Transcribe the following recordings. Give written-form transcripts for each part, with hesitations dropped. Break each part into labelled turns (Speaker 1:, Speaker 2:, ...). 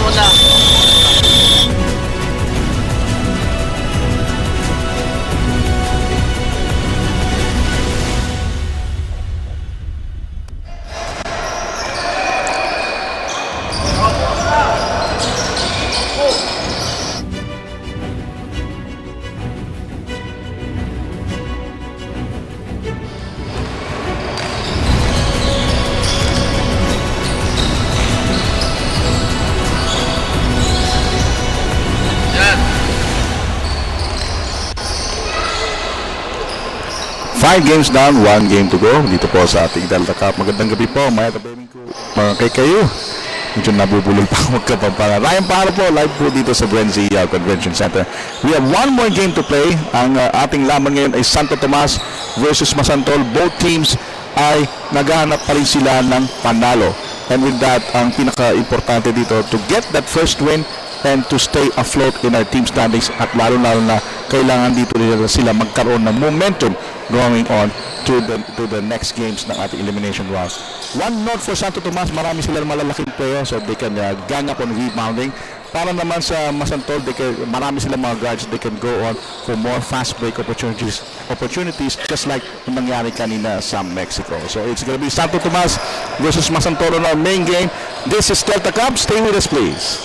Speaker 1: muna.
Speaker 2: Five games down, 1 game to go. Dito po sa ating Delta Cup. Magandang gabi po, mga tabeming ko. Mga kayo. Medyo nabubulol pa magkapapala. Ryan Paro po, live po dito sa BREN Convention Center. We have one more game to play. Ang ating laban ngayon ay Santo Tomas versus Masantol. Both teams ay naghahanap pa rin sila ng panalo. And with that, ang pinaka-importante dito, to get that first win and to stay afloat in our team standings, at lalo-lalo na kailangan dito nila sila magkaroon ng momentum going on to the next games ng ating elimination round. One note for Santo Tomas, marami silang malalaking player, so they can gang up on rebounding. Para naman sa Masantol, marami silang mga guards, they can go on for more fast break opportunities just like yung nangyari kanina sa Mexico. So it's gonna be Santo Tomas versus Masantol on our main game. This is Delta Cup. Stay with us, please.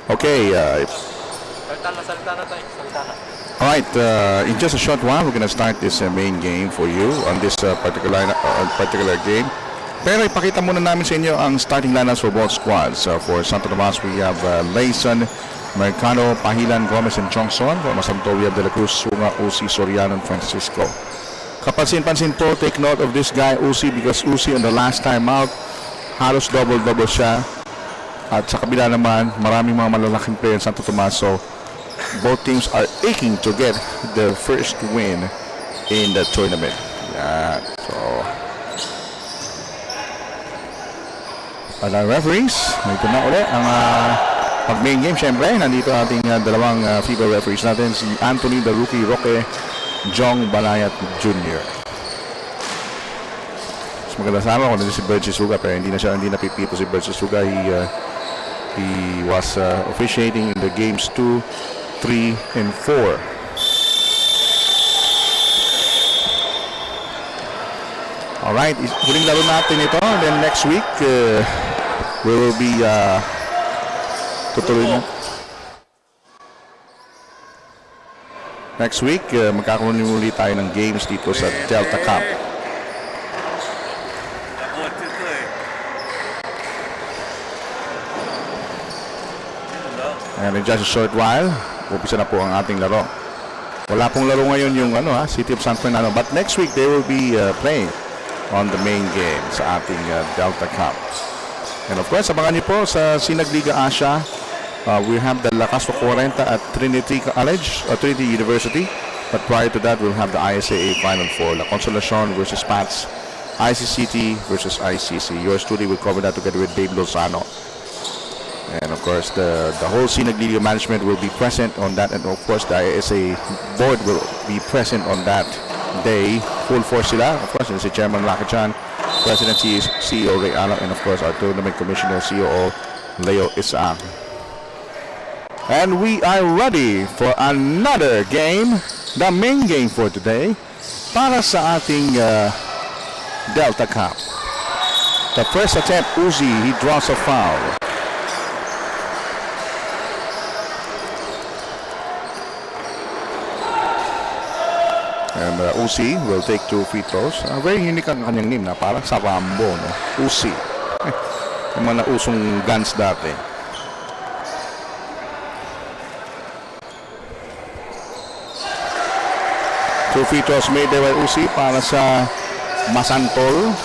Speaker 2: Okay, alright, in just a short while, we're gonna start this main game for you on this particular game. Pero ipakita muna namin sa inyo ang starting lineups for both squads. For Santo Tomas, we have Layson, Mercado, Pahilan, Gomez, and Chongson. For Masantol, we have De La Cruz, Sunga, Uzi, Soriano, and Francisco. Kapansin-pansin po, take note of this guy, Uzi, because Uzi on the last time out, halos double-double siya. At sa kabila naman, maraming mga malalaking players sa Santo Tomas. So, both teams are aching to get their first win in the tournament. Yan. So, para referees, ito na ulit ang pag-main game. Siyempre, nandito ating dalawang FIBA referees natin, si Anthony the Rookie Roque, Jong Balayat Jr. So, maganda sana kung si Bergie Suga, pero hindi na pipito si Bergie Suga. He was officiating in the games 2, 3, and 4. Alright, huling laro natin ito. Then next week, we will be tutuloy na. Next week, magkakaroon ulit tayo ng games dito sa Delta Cup. And in just a short while, umpisa na po ang ating laro. Wala pong laro ngayon yung City of San Fernando. But next week, they will be playing on the main game sa ating Delta Cup. And of course, abangan niyo po sa Sinagliga Asia. We have the La Casa 40 at Trinity College, Trinity University. But prior to that, we'll have the ISAA Final Four. La Consolacion versus Pats. ICCT versus ICC. Yours truly will cover that together with Dave Lozano. And of course, the whole Sinagliga management will be present on that, and of course, the ISA board will be present on that day. Full force sila. Of course, si Chairman Lakachan, President CEO Ray Allen, and of course, our Tournament Commissioner COO Leo Isaang. And we are ready for another game, the main game for today, para sa ating Delta Cup. The first attempt, Uzi, he draws a foul. And Uzi will take 2 free throws. Very unique ang kanyang name na parang sa Rambo, no? Uzi. Yung mga usong guns dati. Two free throws made there by Uzi para sa Masantol.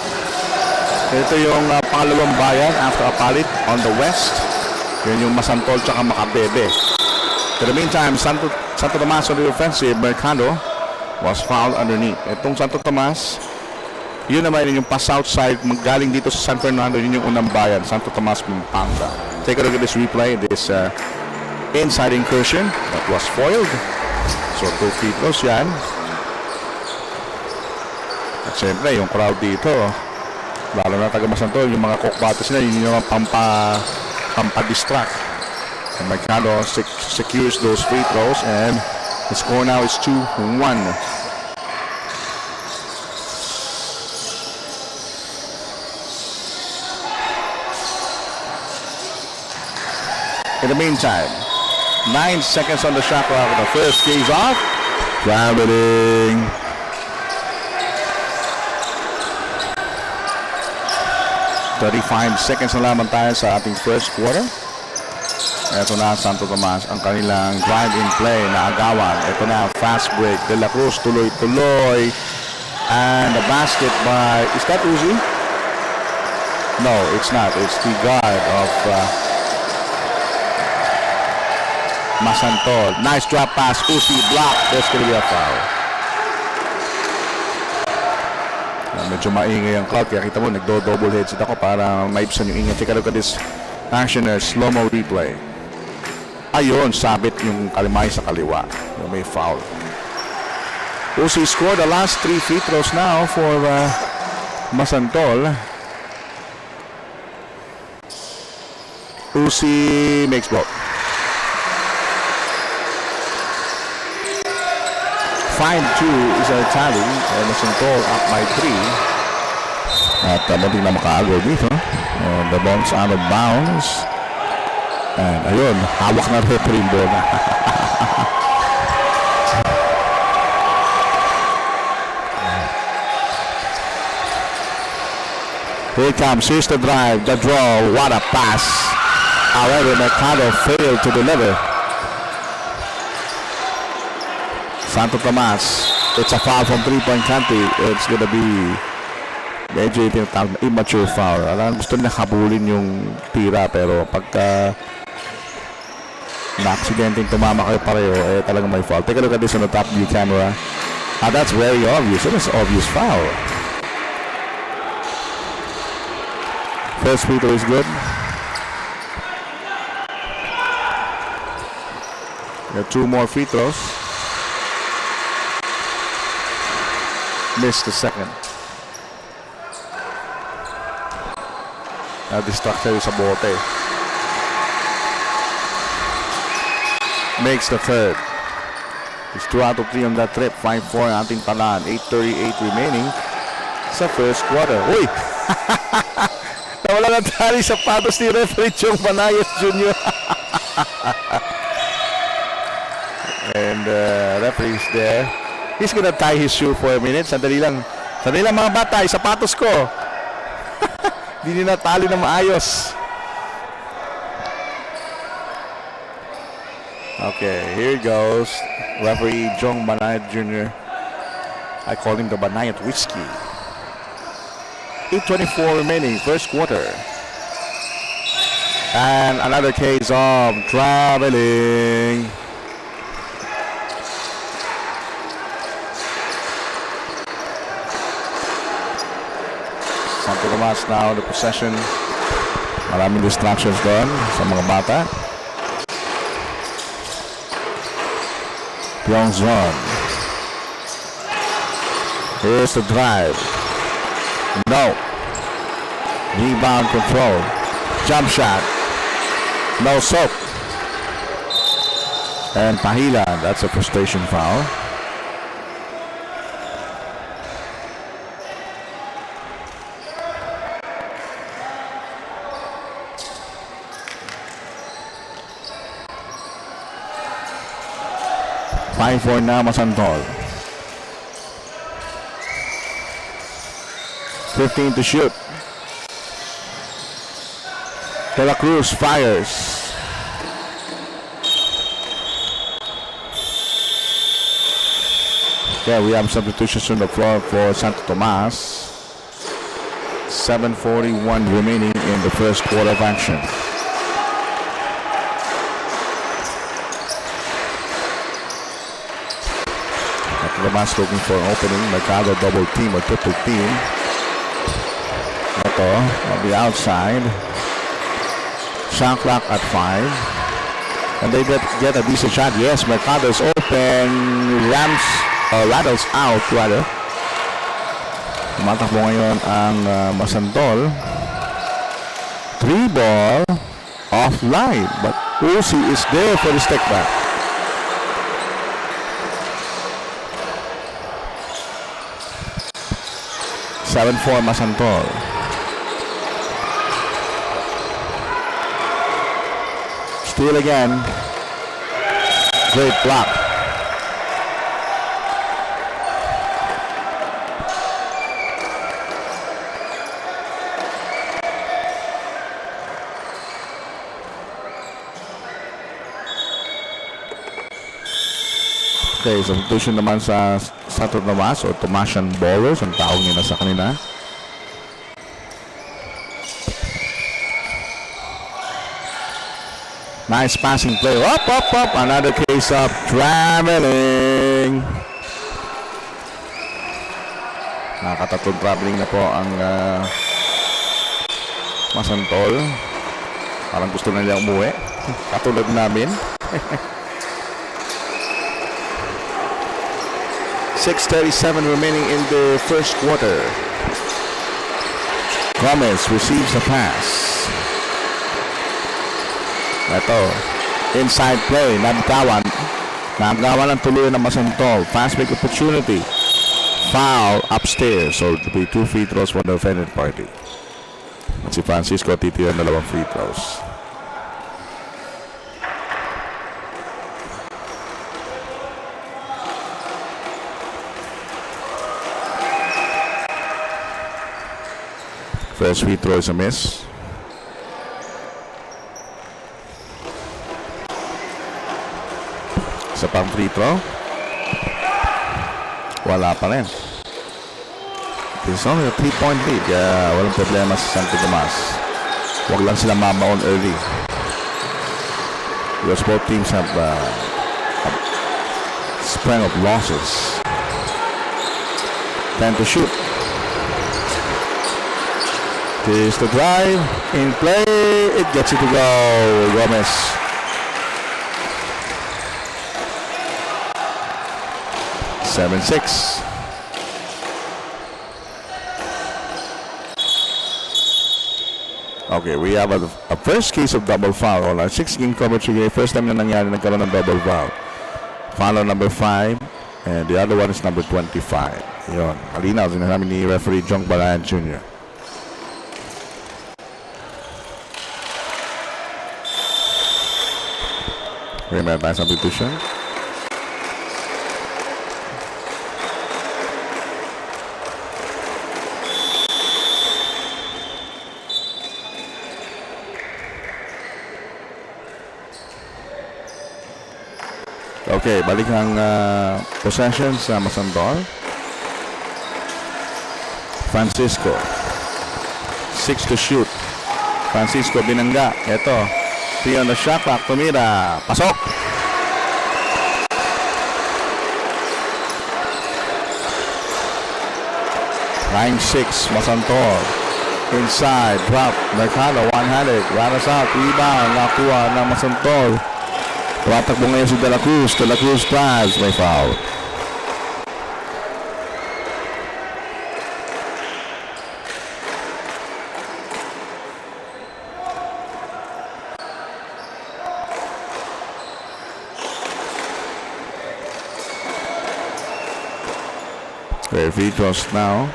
Speaker 2: Ito yung pangalawang bayan after Apalit on the west. Yun yung Masantol tsaka Makabebe. In the meantime, Santo Tomas on the offensive, Mercado was fouled underneath. Itong Santo Tomas, yun naman yung pa-south side, galing dito sa San Fernando, yun yung unang bayan, Santo Tomas, Pampanga. Take a look at this replay, this inside incursion that was foiled. So 2 free throws yan. At siyempre, yung crowd dito, lalo na taga Masantol, yung mga kokbatos na, yun yung pampa-distract. And Mercado secures those free throws, and the score now is 2-1. In the meantime, 9 seconds on the shot clock. The first gaze off. Traveling. $35 na lamang tayo sa ating first quarter. Ito na Santo Tomas, ang kanilang drive-in play na agawan. Ito na, fast break. De La Cruz tuloy-tuloy. And the basket by, is that Uzi? No, it's not. It's the guard of Masantol. Nice drop pass. Uzi block. There's gonna be a foul. Medyo maingay ang crowd. Kaya kita mo, nagdo-double headset ako para maibsan yung ingay. Take a look at this action there. Slow-mo replay. Ayun, sabit yung kalimay sa kaliwa. May foul. Uzi scored the last 3 free throws now for Masantol. Uzi makes both. 5-2 is our tally. Masantol up by 3. At munting na makaagaw dito. And the ball's out of bounds. And ayun, hawak na referee yung bola. Here comes, here's the drive, the draw, what a pass. However, Mercado failed to deliver. Santo Tomas, it's a foul from 3-point country. It's gonna be medyo itinatawag na immature foul. Alam, gusto nila habulin yung tira, pero pagka na-accidenting tumama kayo pareho, talagang may foul. Take a look at this on the top view camera. That's very obvious. It is obvious foul. First free throw is good. Got 2 more free throws. Missed the second. Na-distract sa bote. Makes the third. It's 2 out of 3 on that trip. 5-4 ang ating talaan. 8:38 remaining sa first quarter. Uy! Nawala ng tali sa patos ni referee Chong Panayas Jr. And referee is there. He's gonna tie his shoe for a minute. Sandali lang. Sandali lang mga bata. Sapatos ko. Hindi na tali na maayos. Okay, here goes referee Jong Banayat Jr. I call him the Banayat Whiskey. 8:24 remaining, first quarter. And another case of traveling. Santo Tomas now the possession. Maraming distractions doon sa mga bata. Pyongzon. Here's the drive. No. Rebound control. Jump shot. No soap. And Pahila, that's a frustration foul. For now, Masantol. 15 to shoot. De La Cruz fires. Yeah, we have substitutions on the floor for Santo Tomas. 7:41 remaining in the first quarter of action. Tomas looking for an opening. Mercado double team or triple team. Ito on the outside. Shot clock at 5. And they get a decent shot. Yes, Mercado is open. Rattles out rather. Tumatakbo ngayon ang Masantol. 3-ball offline. But Uzi is there for the step back. Seven for Masantol. Steal again. Great block. Okay, substitution naman sa Santo Tomas o Thomasian bowlers ang tawag nila sa kanila. Nice passing play. Up. Another case of traveling. Nakakatatlong traveling na po ang Masantol. Parang gusto na niya umuwi. Katulad namin. 6:37 remaining in the first quarter. Gomez receives the pass. Ito, inside play, nagkawan ang tuloy ng Masantol. Fast break opportunity. Foul upstairs. So it will be 2 free throws for the offended party. At si Francisco titira ng 2 free throws. First free throw is a miss. Isa pang free throw. Wala pa rin. It's only a 3-point lead. Kaya walang problema sa Santo Tomas. Huwag lang sila mamaon early. Because both teams have a spring of losses. 10 to shoot. Here's the drive, in play, it gets it to go, Gomez. Seven, 6. Okay, we have a first case of double foul. On our 6-game coverage today, first time na nangyari nagkaroon ng double foul. Foul number 5, and the other one is number 25. Yun, malinaw, sinasabi ni referee Jong Balayan Jr. Okay, meron tayong substitution. Okay, balik ang possession sa Masantol. Francisco. 6 to shoot. Francisco binangga. Ito. 3 on the shot clock. Tumira. Pasok. Line 6. Masantol. Inside. Drop. Mercado. One-handed. Rattles out. Rebound. Nakuha ng Masantol. Tumatakbo ngayon si De La Cruz. De La Cruz drives. May foul. Free throws now.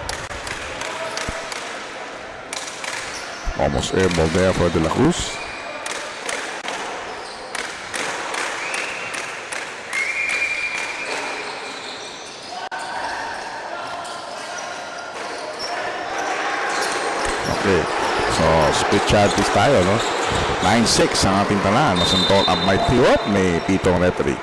Speaker 2: Almost air ball there for De La Cruz. Okay. So, split charges tayo, no? 9-6 ang ating talaan. Masantol up by 3. May pitong referee.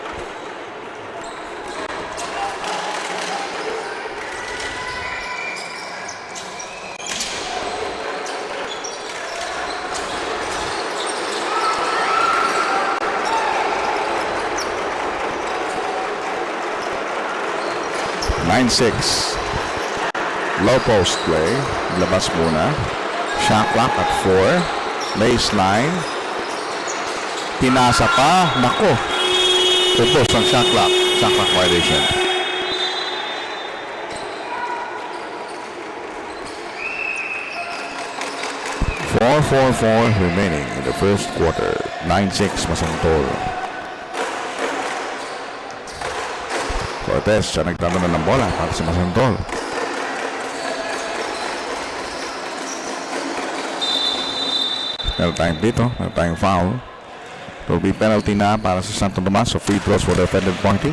Speaker 2: 9-6. Low post play. Labas muna. Shot clock at 4. Baseline. Pinasa pa. Nako. Tapos ang shot clock. Shot clock violation. .444 remaining in the first quarter. 9-6 Masantol. Cortez, siya nagtatanong ng bola para sa Masantol. Meron tayong dito, meron tayong foul. There will be penalty na para sa Santo Tomas, so free throws for the offended party.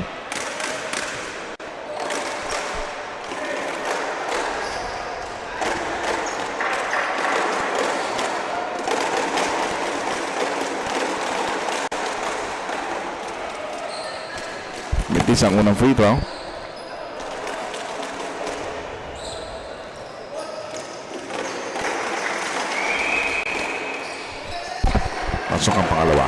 Speaker 2: Mitis ang unang free throw. Pasok ang pangalawa.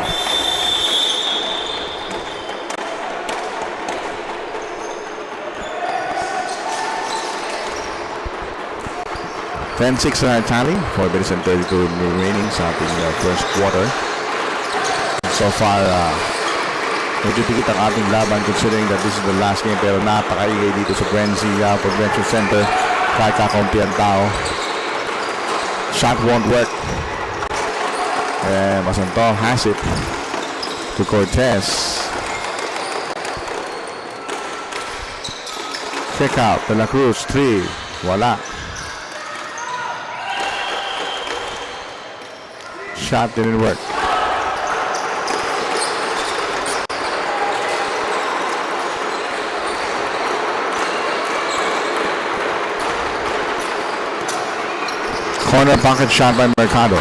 Speaker 2: .10-6 na tally. 4 minutes and 32 remaining sa ating first quarter. So far, medyo tikit ang ating laban considering that this is the last game, pero napakaigay dito sa BREN Convention Center. Kahit kakaunti ang tao. Shot won't work. Masantol has it to Cortez. Check out De La Cruz 3. Wala. Shot didn't work. Corner pocket shot by Mercado.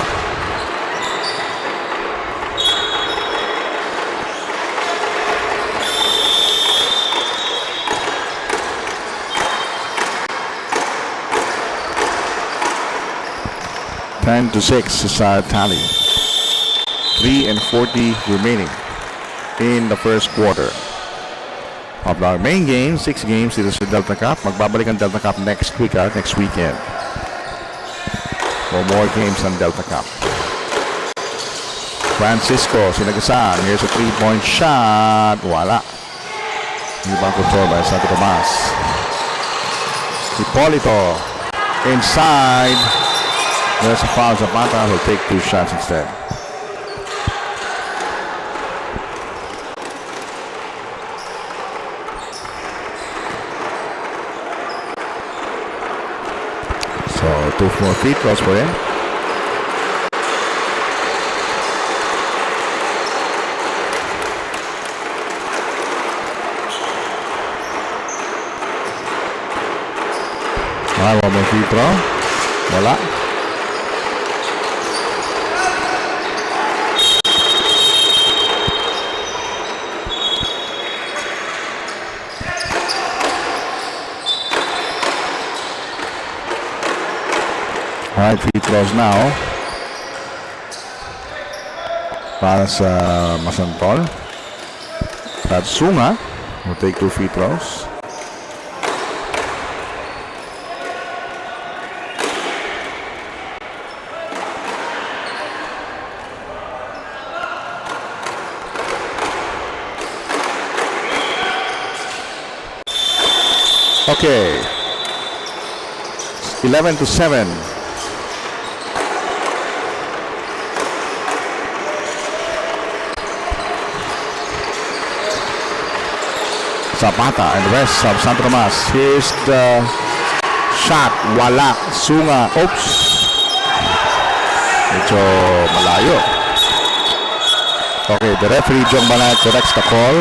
Speaker 2: .10-6 is our tally. 3:40 remaining in the first quarter of our main game. 6 games dito sa Delta Cup. Magbabalik ang Delta Cup next week, next weekend. For more games on Delta Cup. Francisco Sinagasan. Here's a 3-point shot. Wala. Ibang control by Santo Tomas. Hipolito inside. There's a foul. Zapata will take 2 shots instead. So 2 more free throws for him. One more free throw. Wala. Alright, free throws now para sa Masantol. Tatsunga will take 2 free throws. Okay, 11-7. Zapata and the rest of Santo Tomas. Here's the shot. Wala. Sunga. Oops. Medyo malayo. Okay, the referee John Banay corrects the call.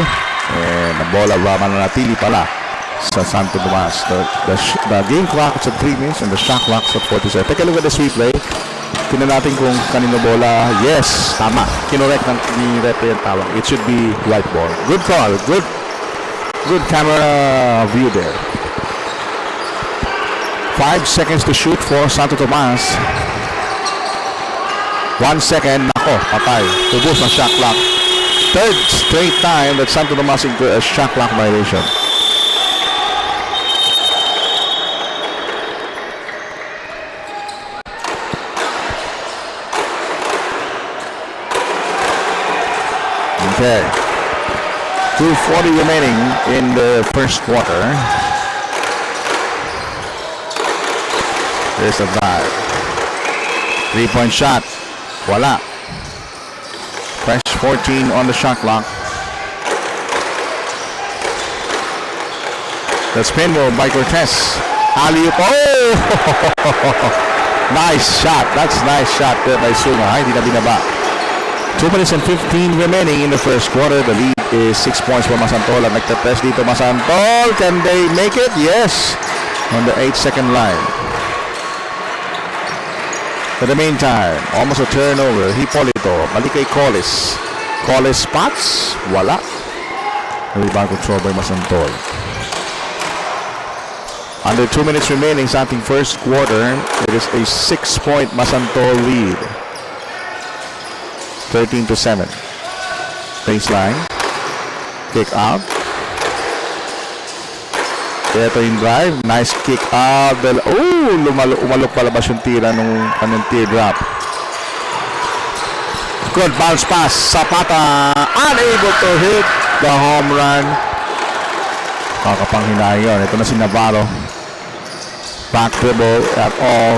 Speaker 2: And the bola mananatili pala sa Santo Tomas. The game clock is at 3 minutes and the shot clock is at 47. Take a look at the sweep play. Tingnan natin kung kanino bola. Yes, tama. Kinorek ni referee ang tawag. It should be white ball. Good call. Good camera view there. 5 seconds to shoot for Santo Tomas. 1 second. Nako, patay. Tubos ang shot clock. Third straight time that Santo Tomas into a shot clock violation. Okay. 2:40 remaining in the first quarter. There's a drive. 3-point shot. Wala. Fresh 14 on the shot clock. The spin move by Cortez. Alley-oop. Oh! Nice shot. That's nice shot there by Sunga. Hindi na binaba. 2 minutes and 15 remaining in the first quarter. The lead is 6 points for Masantol. At nagtapress dito Masantol. Can they make it? Yes. On the 8-second line. For the meantime, almost a turnover. Hipolito. Balik kay Collis. Collis spots. Wala. Rebound control by Masantol. Under 2 minutes remaining sa ating first quarter, it is a 6-point Masantol lead. 13-7. Baseline. Kick out. Ito yung drive. Nice kick out. Umalok palabas yung tira nung teardrop. Good bounce pass. Zapata unable to hit the home run. Kakapanghinay yun. Ito na si Navarro. Back dribble at all.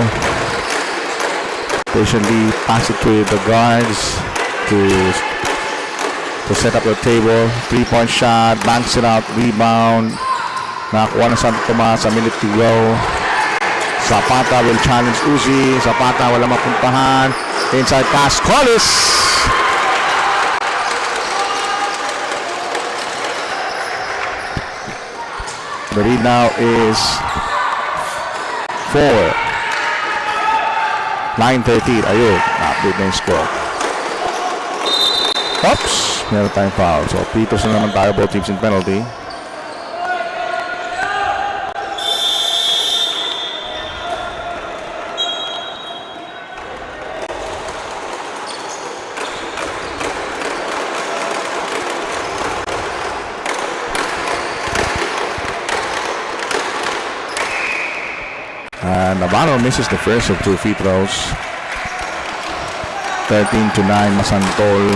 Speaker 2: Patiently pass it to the guards to set up the table. 3-point shot. Banks it out. Rebound. Nakakuha na Santo Tomas. A minute to go. Zapata will challenge Uzi. Zapata wala mapuntahan. Inside pass. Collis. The lead now is 4. 9-13. Ayun. Update na yung score. Oops. Meron tayong foul. So, Pitos na naman tayo. Both teams in penalty. And Navarro misses the first of 2 free throws. 13-9 Masantol.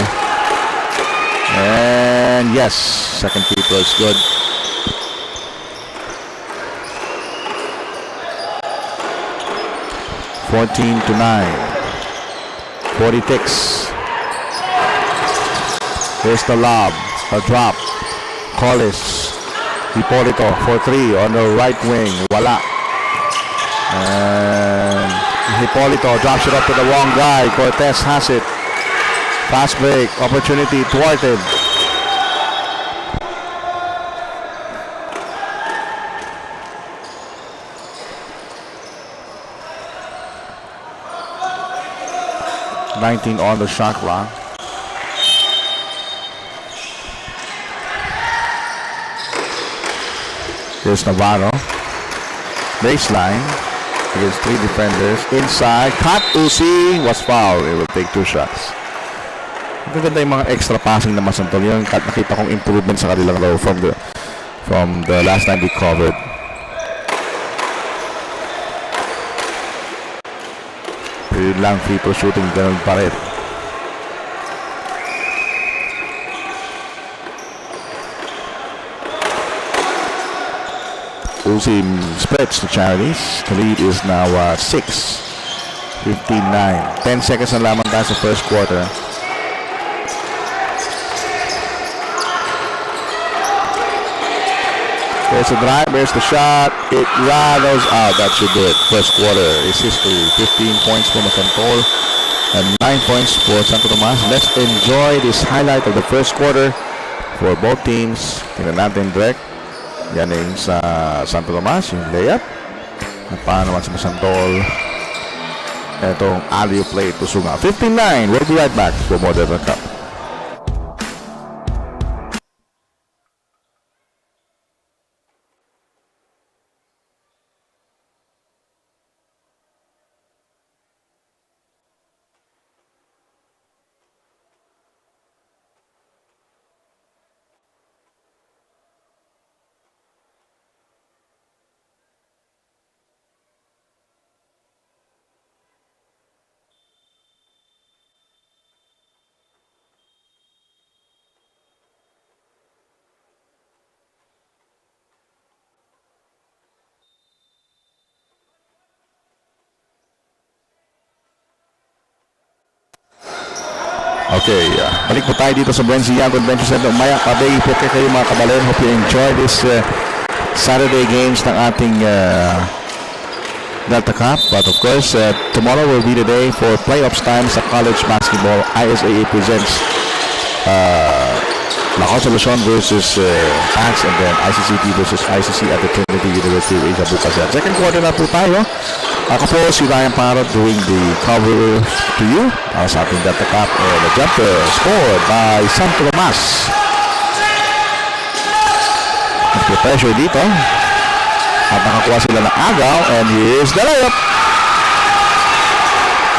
Speaker 2: And yes, second free throw is good. (14-9). 46. Here's the lob. A drop. Collis. Hipolito for 3 on the right wing. Wala. And Hipolito drops it up to the wrong guy. Cortez has it. Fast break. Opportunity thwarted. (19) on the shot clock. Here's Navarro. Baseline. Against 3 defenders. Inside. Cut. Uzi was fouled. It will take 2 shots. Maganda yung mga extra passing na Masantol. Yung nakita kong improvement sa kanilang laro from the last time we covered. Yun lang. Free throw shooting. Ganun pa rin. Uzi spreads the Charities. The lead is now 6. 15-9. 10 seconds na lamang tayo sa first quarter. There's a drive. There's the shot. It rattles out. That should do it. First quarter is history. 15 points for Masantol and 9 points for Santo Tomas. Let's enjoy this highlight of the first quarter for both teams. Tingnan natin direct. Yan yung sa Santo Tomas, yung layup. At paano naman sa Masantol. Itong alley-oop play to Sunga. 15-9. We'll be right back for more Devil Cup. Okay, balik po tayo dito sa BREN Convention Center. Maya, pabay po kayo mga kabalen. Hope you enjoy this Saturday games ng ating Delta Cup. But of course, tomorrow will be the day for playoffs time sa college basketball. ISAA presents La Consolacion versus PAX, and then ICCT versus ICC at the Trinity University of Asia bukas yan. Second quarter na po tayo. Ako po si Ryan Parrot doing the cover to you sa ating Delta Cup, and the jumper scored by Santo Tomas. Nagpe-pressure dito at nakakuha sila ng agaw, and here's the layup.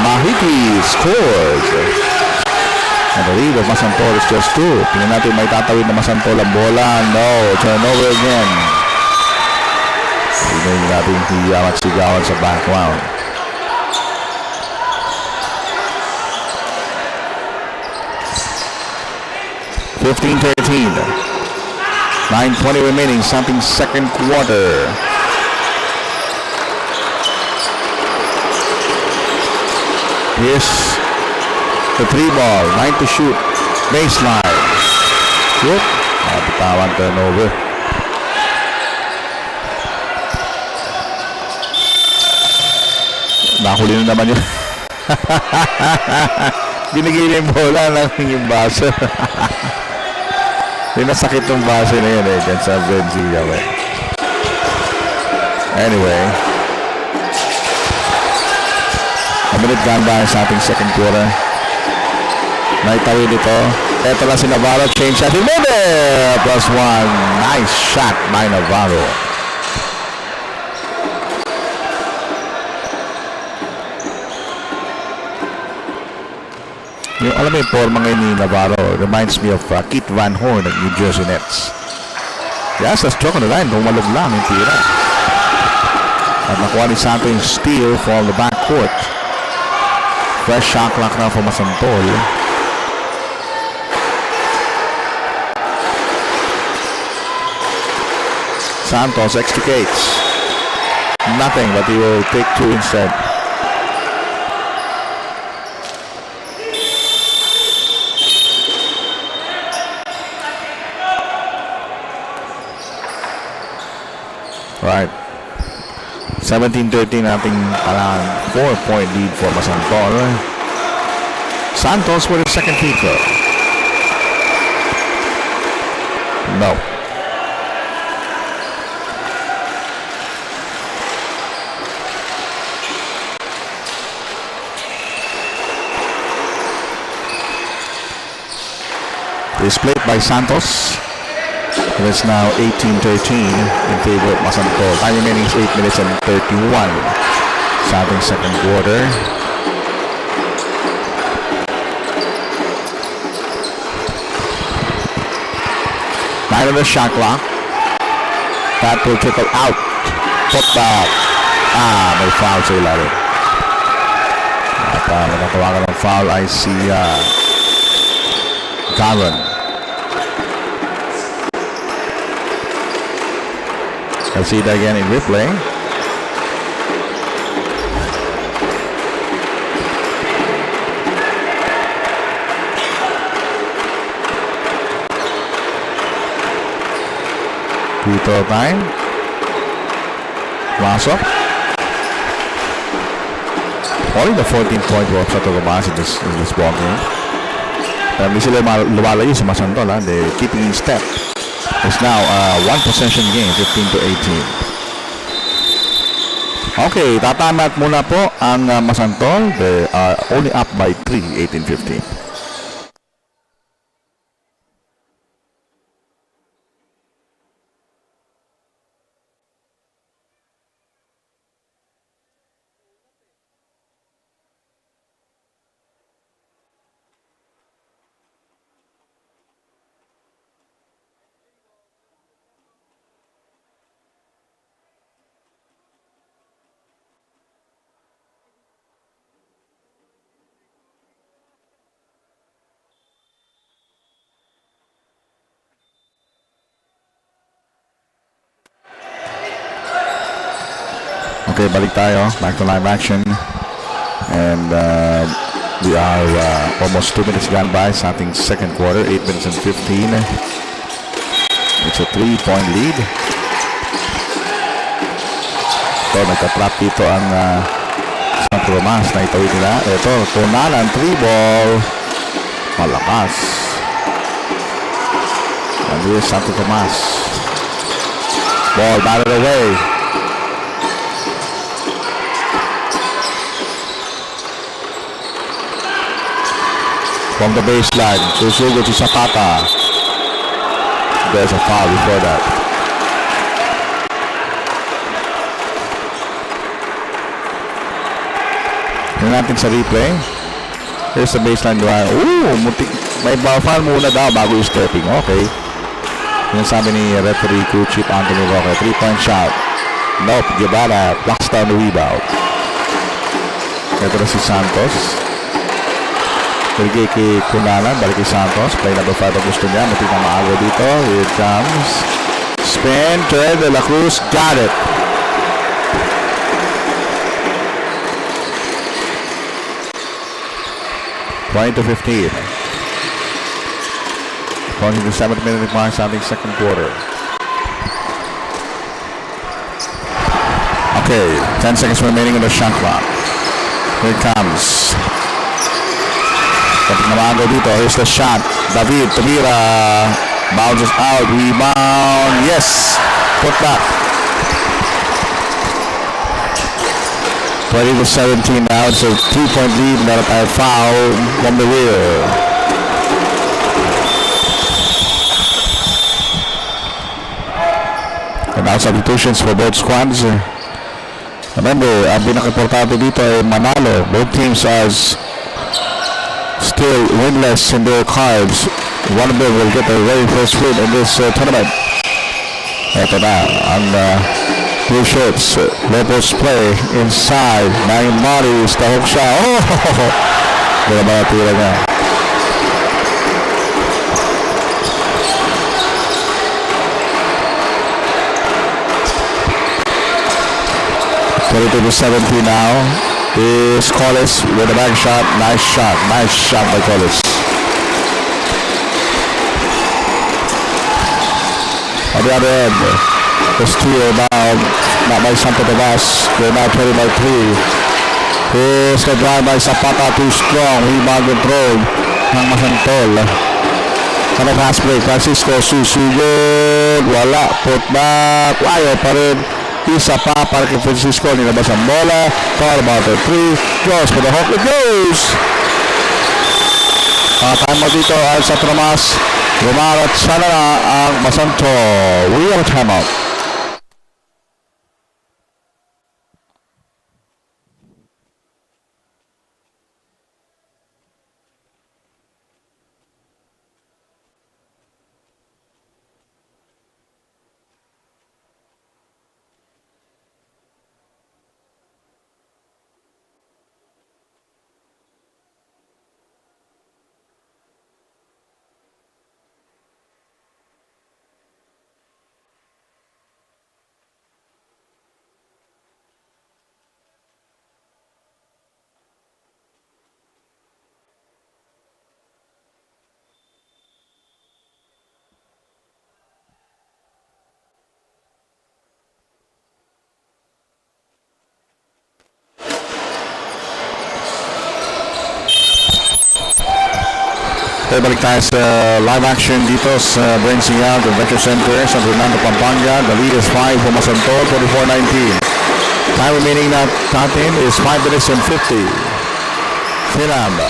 Speaker 2: Mahiki scores. And the lead of Masantol is just 2. Tingnan natin may tatawid na Masantol ang bola. No, turnover again. Tingnan natin hiyaw at sigawan sa background. (15-13). 9:20 remaining, something second quarter. Here's the 3-ball, 9 to shoot, baseline. Shoot, bitawan turnover. Nakuli na naman yun. Binigay na yung bola lang yung baso. Pinasakit yung baso na yun dyan sa Benzia. Anyway, a minute gone by sa ating second quarter. Naitawid ito. Eto lang si Navarro. Change shot. He made it! +1. Nice shot by Navarro. Yung alam mo yung forma ngayon ni Navarro reminds me of Keith Van Horn ng New Jersey Nets. Yes, that's stroke on the line. Bumalog lang yung tira. At nakuha ni Santo yung steal from the backcourt. Fresh shot clock na for Masantol. Santos extricates. Nothing, but he will take 2 instead. Right. 17-13 ating parang 4-point lead for Masantol. Santos with his second free throw. No. Is played by Santos. It is now 18-13 in favor of Masantol. Time remaining is 8 minutes and 31 sa ating second quarter. Nine on the shot clock. That will trickle out. Put back. May foul sa ilalim. At natawagan ng foul ay si Gavin. Let's see that again in replay. Free-throw time. Wasop. Only the 14-point walk sa Thomas in this ball game. Hindi sila lumalayo sa Masantol. They're keeping in step. It's now a one possession game, 15-18. Okay, tatamat muna po ang Masantol. They are only up by 3, 18-15. Okay, balik tayo. Back to live action. And We are almost 2 minutes gone by sa ating second quarter, 8 minutes and 15. It's a 3-point lead. So, nagka-trap dito ang Santo Tomas na itawid nila. Ito, tunalan, 3-ball. Malakas. And here's Santo Tomas. Ball batted away. From the baseline, susugo si Zapata. There's a foul before that. Tingnan natin sa replay. Here's the baseline drive. May foul muna daw bago yung stepping. Okay. Yung sabi ni referee Kuchip Anthony Roque. 3-point shot. Nope. Guevara blocks down the rebound. Ito na si Santos. Balik kay Kunalan. Balik kay Santos. Play number 5 ang gusto niya. Matik na maaga dito. Here it comes. Spin. Turn. De La Cruz. Got it. Point to 15. Going to the 7th minute mark sa ating second quarter. Okay, 10 seconds remaining on the shot clock. Here it comes. Kapag namago dito, here's the shot. David Tumira bounces out, rebound. Yes, put back. 20 to 17 now. It's a 2-point lead. Not a foul from the rear. And now substitutions for both squads. Remember, ang pinaka-importante dito ay manalo. Both teams are still winless in their cards. One of them will get the very first win in this tournament. Ito na ang blue shirts. Lopez play inside. Nine Maris. Tahok siya. Hindi na ba natira niya? To 17 now is Collis with a back shot. Nice shot by Collis. On the other end, the steal now not by Santo Tomas. They're now 20 by 3. Here's the drive by Zapata, too strong. Rebound control ng Masantol. On the pass break, Francisco susugod. Wala, put back. Ayaw pa rin. Isa pa para kay Francisco. Nilabas ang bola. Call about the 3. Goes for the hook. It goes! Time out dito ay sa Tomas. Lumarat sana na ang Masantol. We have a timeout. Balik tayo sa live action dito sa BREN Convention Center sa FERNANDO, Pampanga. The lead is 5 for Masantol, 24-19. Time remaining natin is 5 minutes and 50. Fernando.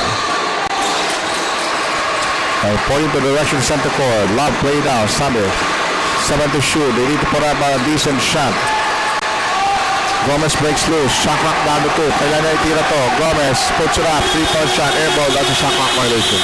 Speaker 2: Pointing to the direction center court. Love play now. Sabi. 7 to shoot. They need to put up a decent shot. Gomez breaks loose. Shot clock down to 2. Kaya na itira to. Gomez puts it up. 3-point shot. Air ball. That's a shot clock violation.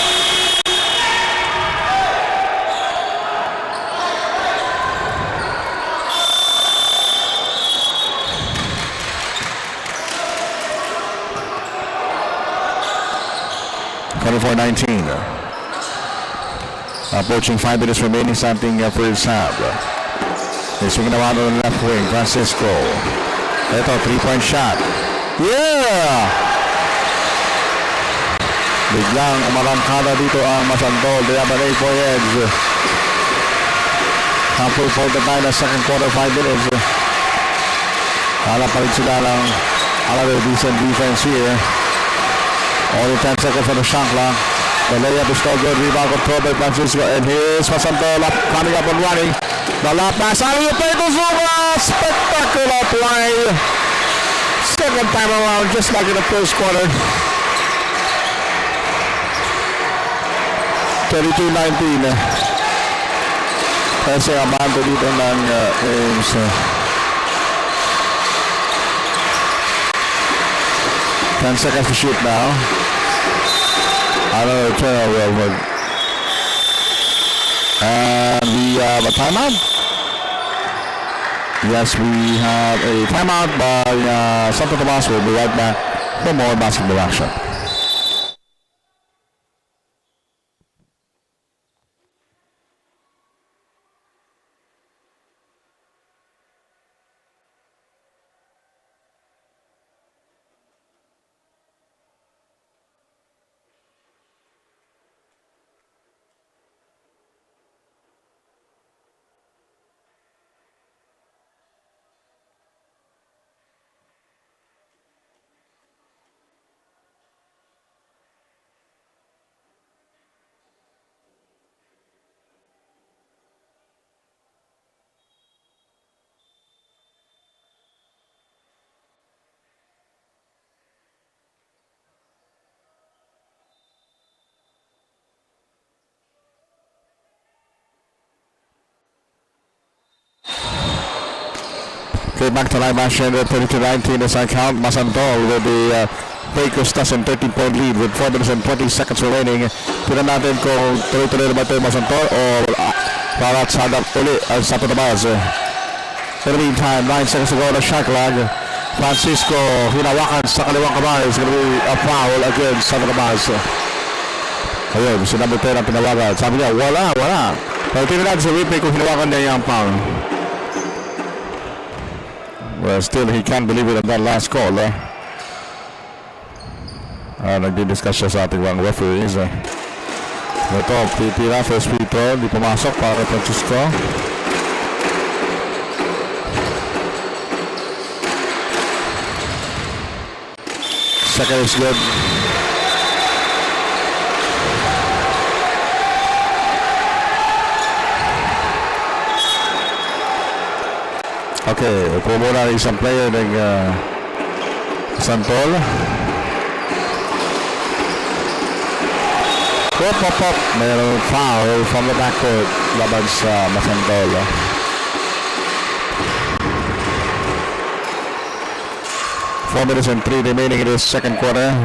Speaker 2: Approaching 5 minutes remaining, something for his half. He's ginawa on the left wing, Francisco. Ito, 3-point shot. Yeah! Biglang umarangkada dito ang Masantol. They have an 8-point edge. Halfway for the time na second quarter, 5 minutes. Hala pa rin sila ng another decent defense here. Only 10 seconds on the shot clock. The layup is still good. Rebound control by Francisco. And here's Masantol coming up and running. The lap pass. Alley-oop to Zuma. Spectacular play. Second time around, just like in the first quarter. 32-19. Kasi abante dito ng Ames. 10 seconds to shoot now. Another turnover. And we have a timeout. Yes, we have a timeout by Santo Tomas. We'll be right back for more basketball action. Okay, back to live action. 32-19 as I count. Masantol with the Bakers Tassin 13-point lead with 4 minutes and 20 seconds remaining. Tignan natin kung tuloy-tuloy na ba ito Masantol o parat sa hadap uli ang Santo Tomas. In the meantime, 9 seconds to go na shot clock. Francisco hinawakan sa kaliwang kamay. It's going to be a foul against Santo Tomas. Ayun, si number 10 ang tinawagan. Sabi niya, wala. Pero tignan natin sa replay kung hinawakan niya yung foul. Well, still he can't believe it on that last call. Nagdi-discuss siya sa ating mga referees. Ito, titira, first free throw, di pumasok para Francisco. Second is good. Okay, upo muna ang isang player ng Santol. Pop. Mayroong foul from the backcourt laban sa Masantol. Four minutes and 3 remaining in this second quarter.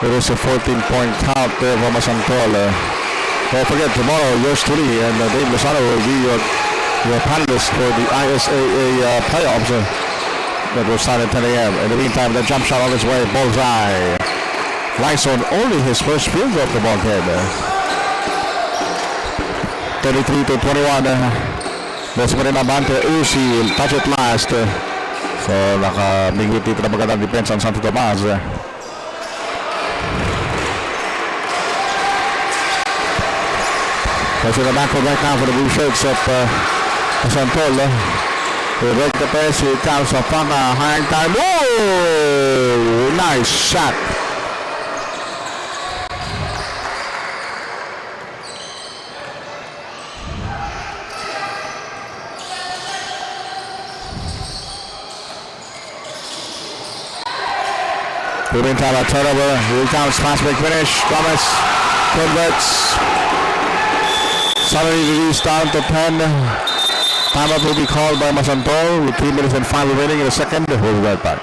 Speaker 2: It is a 14-point count there for Masantol. Don't forget, tomorrow yours truly and Dave Lozano will be your panelists for the ISAA playoffs that will start at 10 a.m. In the meantime, the jump shot on its way, bullseye. Flies on only his first field goal of the ball game. 33-21. Best pa rin abante, Uzi, touch it last. So, nakabingwit dito na magandang defense ang Santo Tomas. That's in the backcourt right now for the blue shirts of Masantol. We break the pass. Here comes Pampanga. Hang time. Whoa! Nice shot. Moving time, a turnover. Here comes fast break finish. Thomas converts. Suddenly released down to 10. Timeout will be called by Masantol with 3 minutes and 5 remaining in the second. We'll be right back.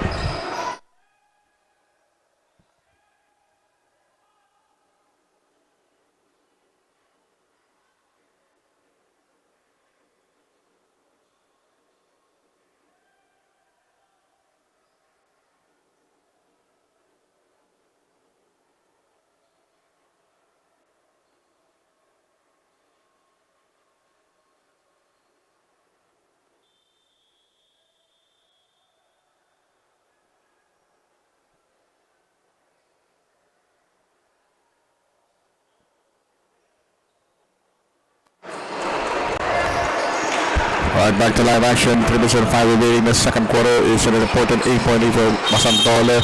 Speaker 2: Alright, back to live action. 3 minutes and 5 remaining. The second quarter is an important 8-point lead for Masantol.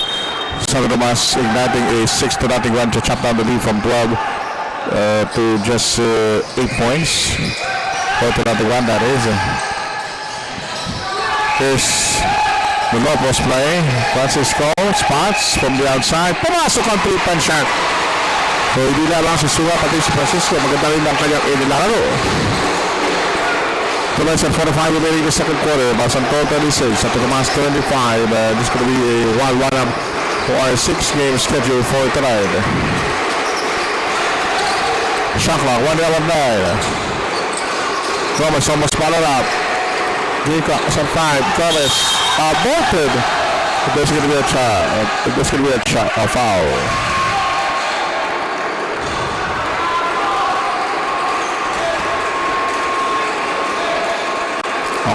Speaker 2: Santo Tomas igniting a 6-0 run to chop down the lead from 12 to just 8 points. 4-0 run, that is. Here's the low post play. Francisco spots from the outside. Pumasok ang 3-point shot. So hindi lang si Suwa pati si Francisco. Maganda rin ang kanyang inilalaro. 2 minutes and 45 remaining in the second quarter. Masantol 36, Santo Tomas 25. This is going to be a wild run-up for our 6-game schedule for tonight. Shot clock, 1 down, 1 9. Gomez almost followed up. Game clock is on 5. Gomez bolted. There's going to be a foul.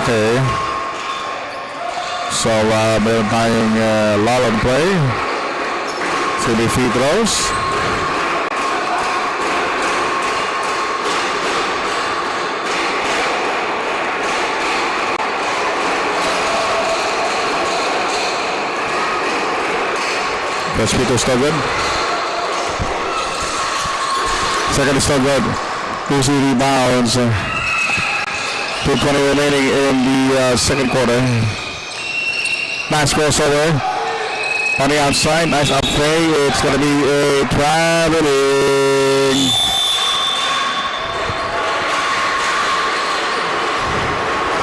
Speaker 2: Okay. So, meron tayong lull on play. So, the free throws. First free throw still good. Second is still good. Easy rebounds. 2:20 remaining in the second quarter. Nice crossover on the outside. Nice up play. It's going to be a traveling.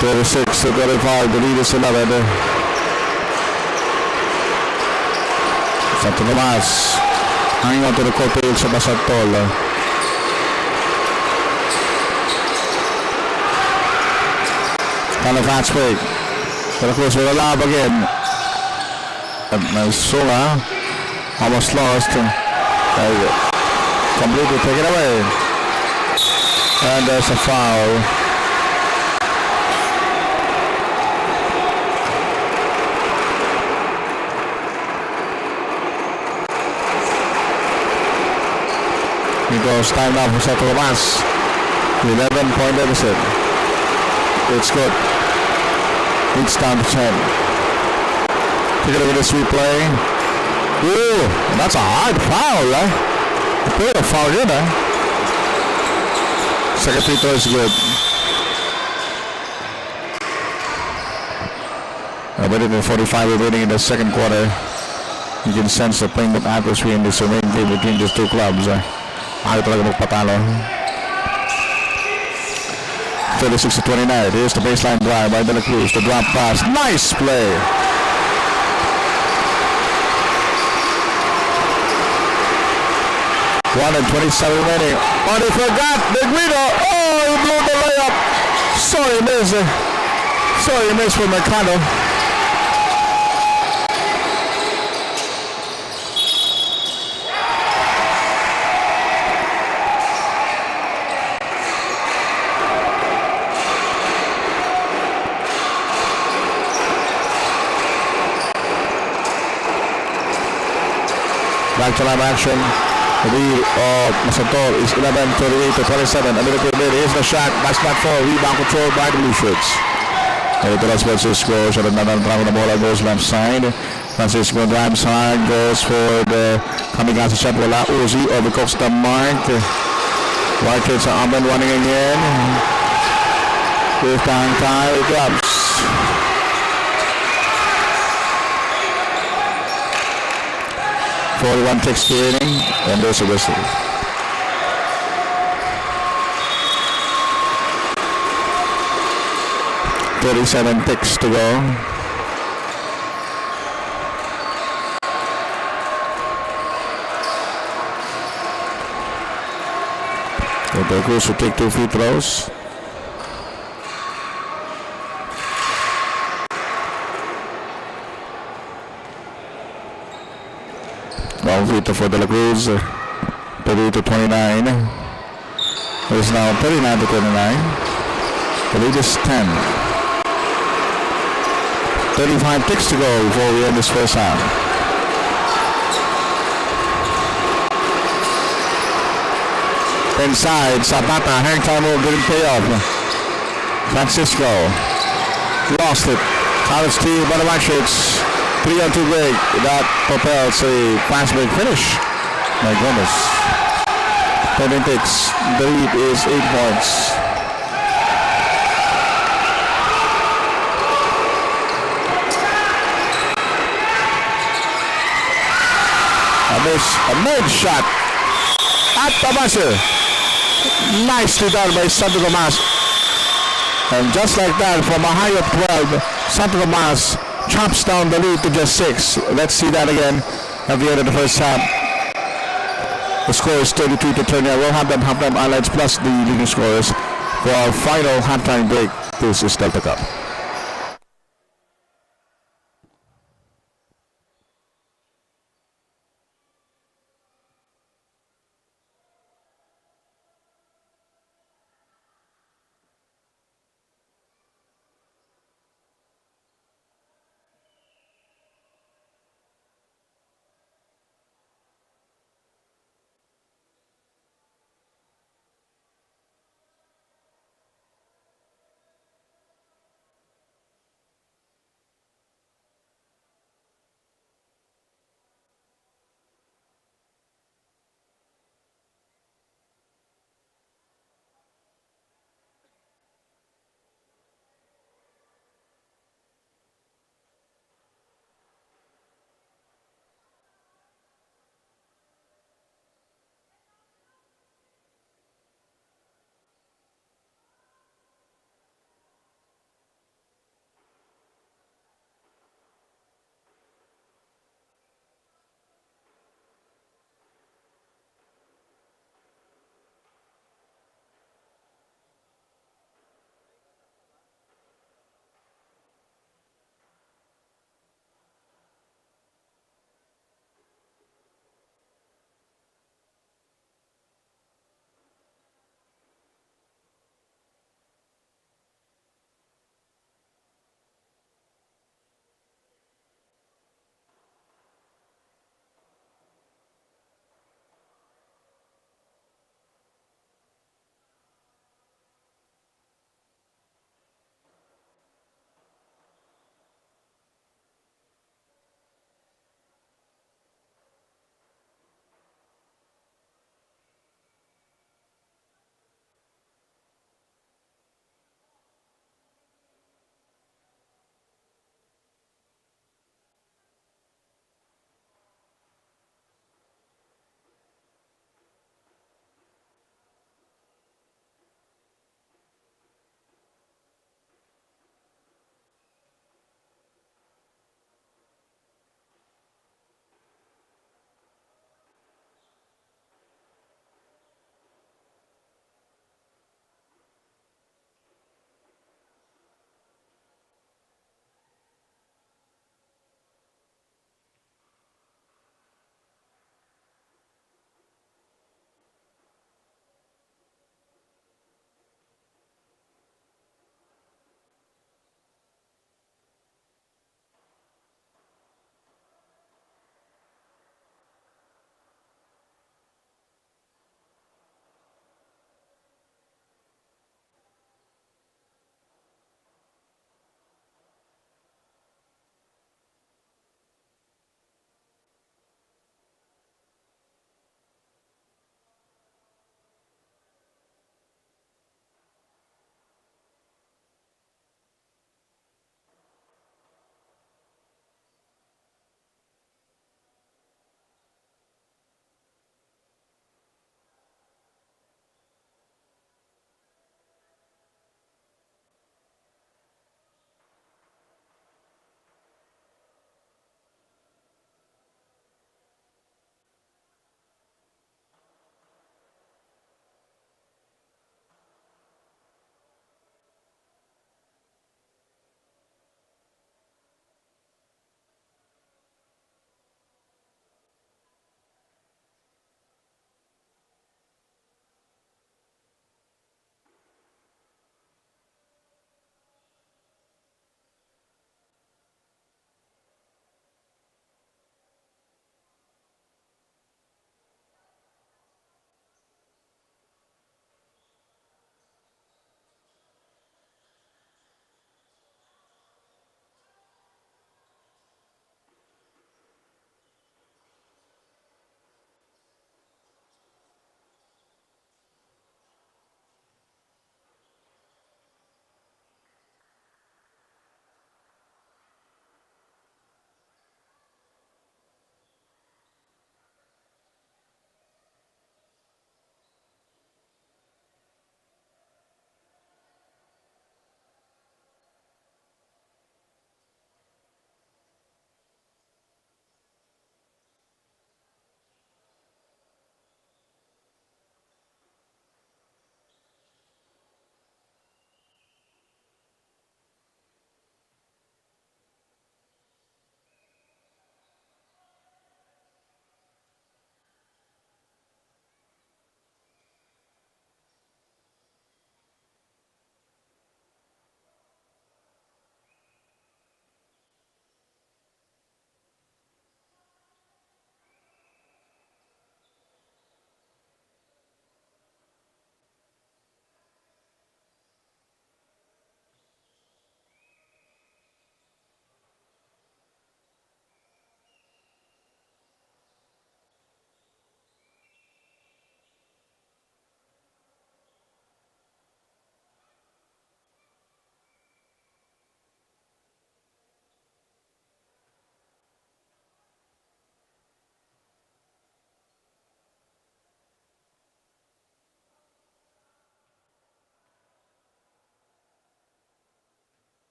Speaker 2: (36 to 35). The lead is 11. Santo Tomas hanging on to the court page sa Masantol. Kind of fast break. But of course, we're alive again. Sola almost lost. Completely taken away. And there's a foul. It goes time now for Santo Tomas. 11-point deficit. It's good. It's down to 10. Take a look at this replay. Ooh, that's a hard foul, eh? You put a foul in, eh? Second free throw is good. A minute and 45 remaining in the second quarter. You can sense the playing atmosphere in this remaining game between these two clubs. Ayaw talaga magpatalo. 36 to 29. Here's the baseline drive by De La Cruz. The drop pass. Nice play. One and 27 remaining. Oh, they forgot the Guido. Oh, he blew the layup. Sorry, miss. Sorry, miss for Mercado. Back to live action. The lead of Masantol is 11-38 to 27. A minute per minute. Here's the shot. That's not for. Rebound controlled by the Blue Shirts. Ito na Francisco. Siya rin nanantrang na bola. Goes left side. Francisco drives hard. Goes for the coming out shot. Wala. Uzi overcooks the mark. White Kids are up and running again. Fifth time tie. Drops. 41 ticks remaining, and there's a whistle. (37 ticks to go. The Cruz will take 2 free throws. For De La Cruz, 30 to 29. It is now 39 to 29. The lead is 10. 35 ticks to go before we end this first half. Inside, Zapata, hang time move didn't pay off. Francisco lost it. College team, Bonaventure's 3-on-2 break. That propels a fast break finish. My goodness. 10-6. The lead is 8 points. A mid shot at Thomasia. Nicely done by Santo Tomas. And just like that, from a high of 12, Santo Tomas chops down the lead to just 6. Let's see that again at the end of the first half. The score is 32-20. We'll have them halftime highlights plus the leading scores for our final halftime break. This is Delta Cup.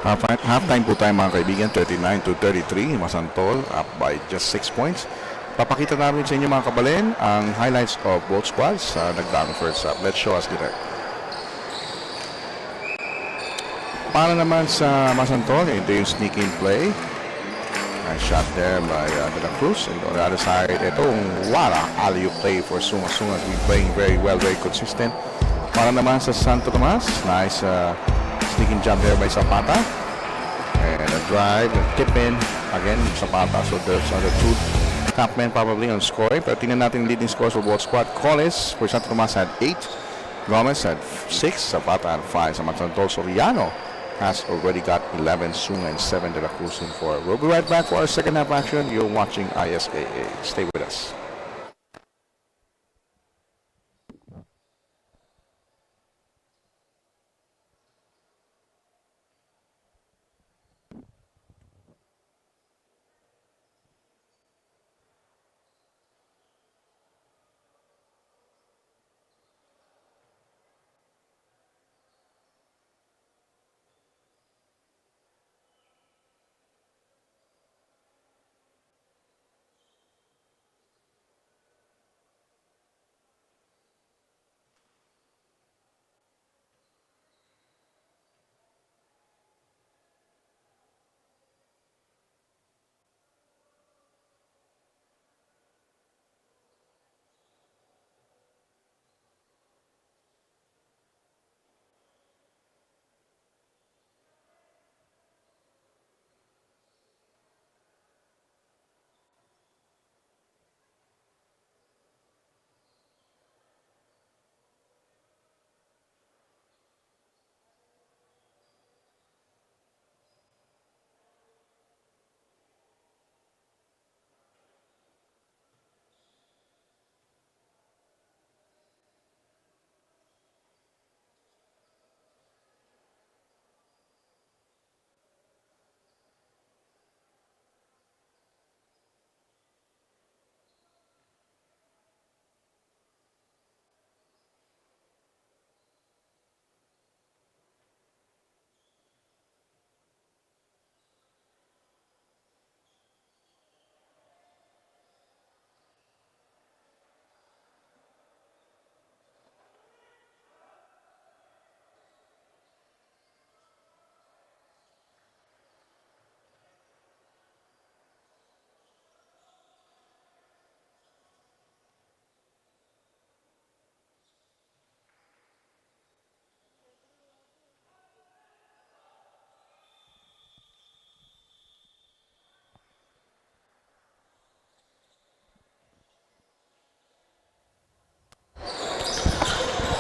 Speaker 2: Halftime po tayo mga kaibigan, 39-33. Masantol up by just 6 points. Papakita namin sa inyo mga kabalin ang highlights of both squads sa nagdaang first half. Let's show us direct. Para naman sa Masantol, ito yung sneaking play. Nice shot there by De La Cruz. And on the other side, itong wala alley-oop play for Sunga. Sunga has been playing very well, very consistent. Para naman sa Santo Tomas, nice sneaking job there by Zapata. And a drive, and tip in. Again, Zapata. So there's other two top men probably on scoring. Pero tingnan natin leading scores for both squad. Collis for Santo Tomas had 8. Gomez had 6. Zapata had 5. Sa Masantol, Soriano has already got 11. Sunga and 7 De La Cruz in 4. We'll be right back for our second half action. You're watching ISAA. Stay with us.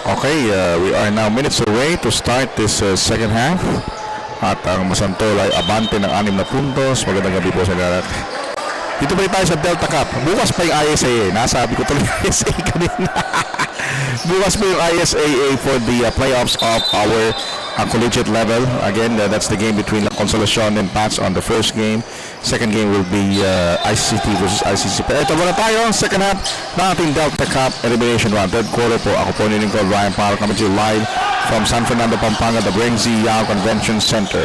Speaker 2: Okay, we are now minutes away to start this second half. At ang Masantol ay abante ng 6 na puntos. Magandang gabi po sa lahat. Dito pa rin tayo sa Delta Cup. Bukas pa yung ISAA. Nasabi ko tuloy ISAA kanina. Bukas pa yung ISAA for the playoffs of our collegiate level. Again, that's the game between La Consolacion and Pats on the first game. Second game will be ICCT versus ICC. Pero ito muna tayo, second half ng ating Delta Cup Elimination Round. Third quarter po, ako po nilingkod Ryan Park, coming to you live from San Fernando, Pampanga, the GUIAO Convention Center.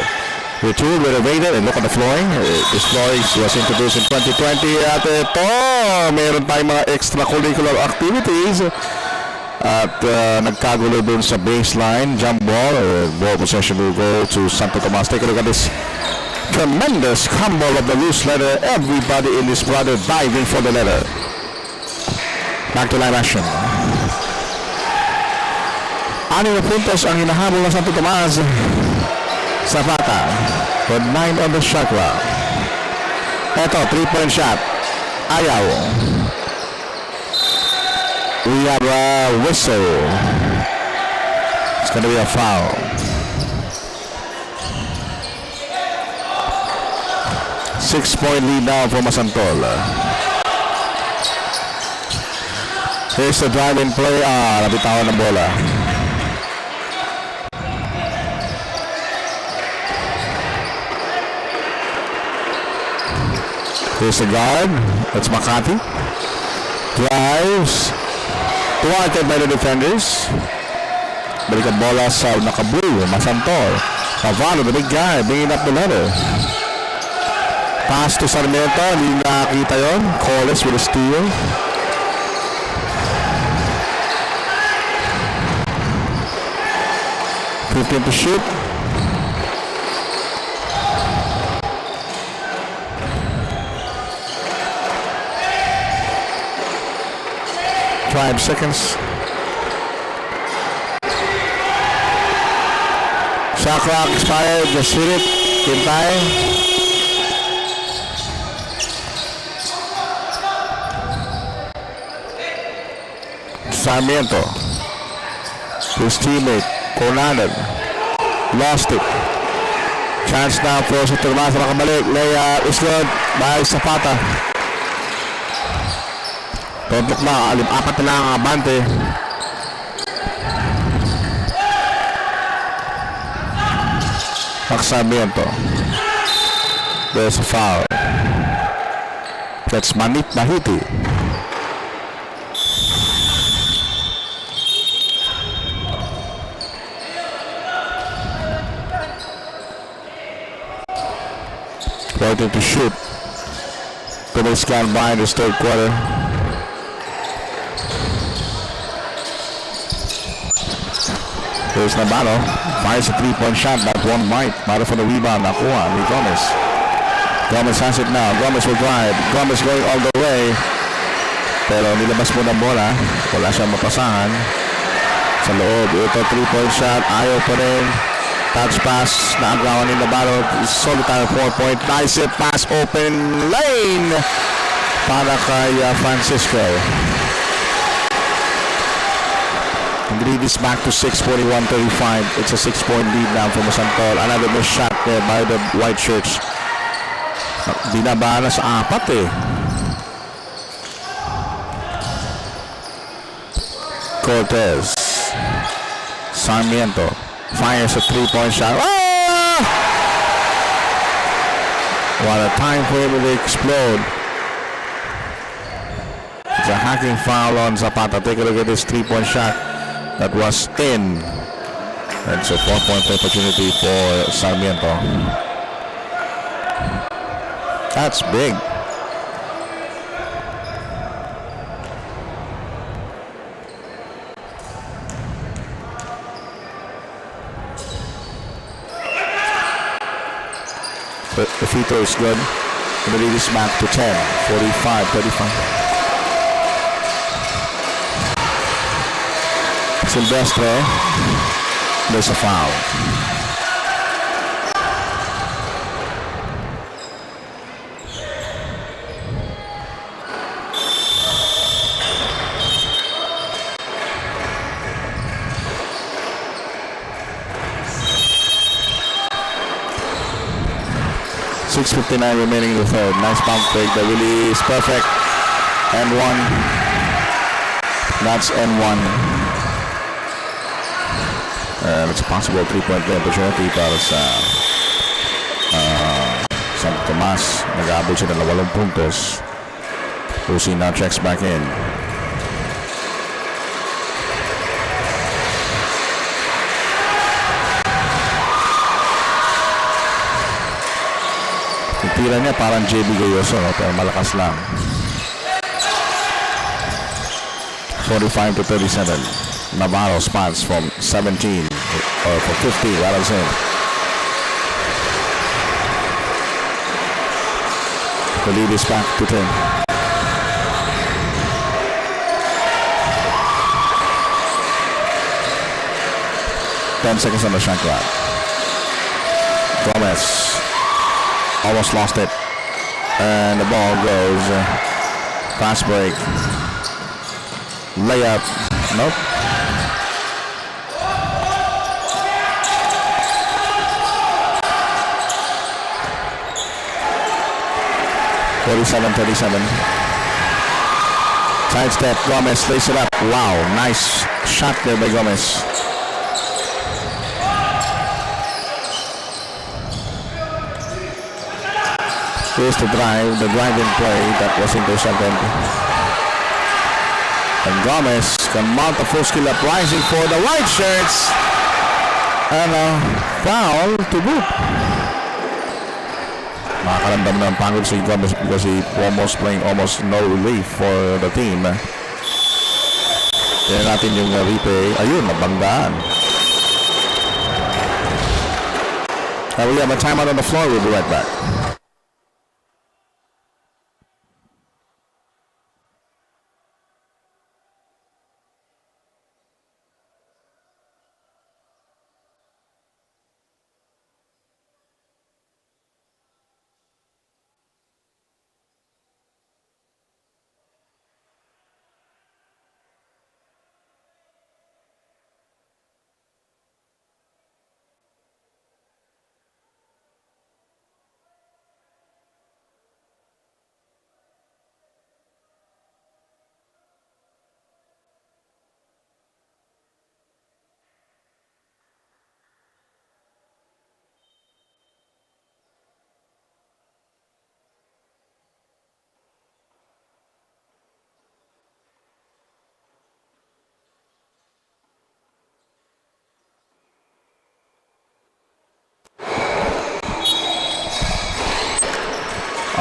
Speaker 2: We're tool renovated and look at the flooring. This flooring was introduced in 2020. At ito, mayroon tayong mga extracurricular activities. At nagkagulo dun sa baseline, jump ball, ball possession will go to Santo Tomas. Take a look at this tremendous combo of the loose letter. Everybody in this brother diving for the letter. Back to live action. 6 na puntos ang hinahabol ng Santo Tomas. Zapata with 9 on the shot clock. Eto, 3-point shot. Ayaw. We have a whistle. It's going to be a foul. Six-point lead now for Masantol. Here's the drive-in play. Nabitawan ng bola. Here's the guard. That's Makati. Drives. Thwarted by the defenders. Balikan bola sa Nakabu. Masantol. Pavano, the big guy, bringing up the ladder. Pass to Sarmiento, hindi nakakita yun. Collis with a steal. .15 to shoot. Five seconds. Shot clock expired. Just hit it. Keep time. Sarmiento. His teammate, Fernando. Lost it. Chance now for si Tomasan makabalik. Layup is good by Zapata. Tontok na. Apat na lang ang abante. Sarmiento. There's a foul. That's Manit Mahiti. Waiting to shoot. Couldn't scan by in this third quarter. There's Navarro. Fires a three-point shot. That one might. Matter for the rebound. Nakuha ni Gomez. Gomez has it now. Gomez will drive. Gomez going all the way. Pero nilabas mo ng bola. Wala siyang mapasahan. Sa loob. Ito three-point shot. Ayaw pa rin. Touch pass. Naagawan ni Navarro. Solitary 4-point. Nice it. Pass open lane. Para kay Francisco. And the lead is back to 6:41-35. It's a 6-point lead now for Masantol. Another missed shot there by the white shirts. Binaba na sa apat eh. Cortez. Sarmiento. Fires a three-point shot. Oh! What a time for him to explode. It's a hacking foul on Zapata. Take a look at this three-point shot. That was in. That's a 4-point opportunity for Sarmiento. That's big. But the free throw is good. And the lead is back to 10. 45-35. Silvestre, there's a foul. .6:59 remaining in the third. Nice pump fake. The release perfect. N1. That's N1. It's a possible three-point play opportunity para sa Santo Tomas. Nag-aabot siya ng 8 puntos. Lucy now checks back in. Yung tira niya parang JB Gayoso, no? Pero malakas lang. 45-37. Navarro spots from 17 or for 50, that was in. The lead is back to 10. Ten seconds on the shot clock. Gomez almost lost it, and the ball goes fast break, layup. Nope. .37-37. Side step. Gomez lays it up. Wow, nice shot there by Gomez. Here's the drive-in play that was intercepted. And Gomez can mount a full skill uprising for the white shirts. And foul to boot. Makakaramdam ng pagod si Gomez because he almost playing almost no relief for the team. Kaya natin yung replay. Ayun, nabanggaan. We have a timeout on the floor. We'll be right back.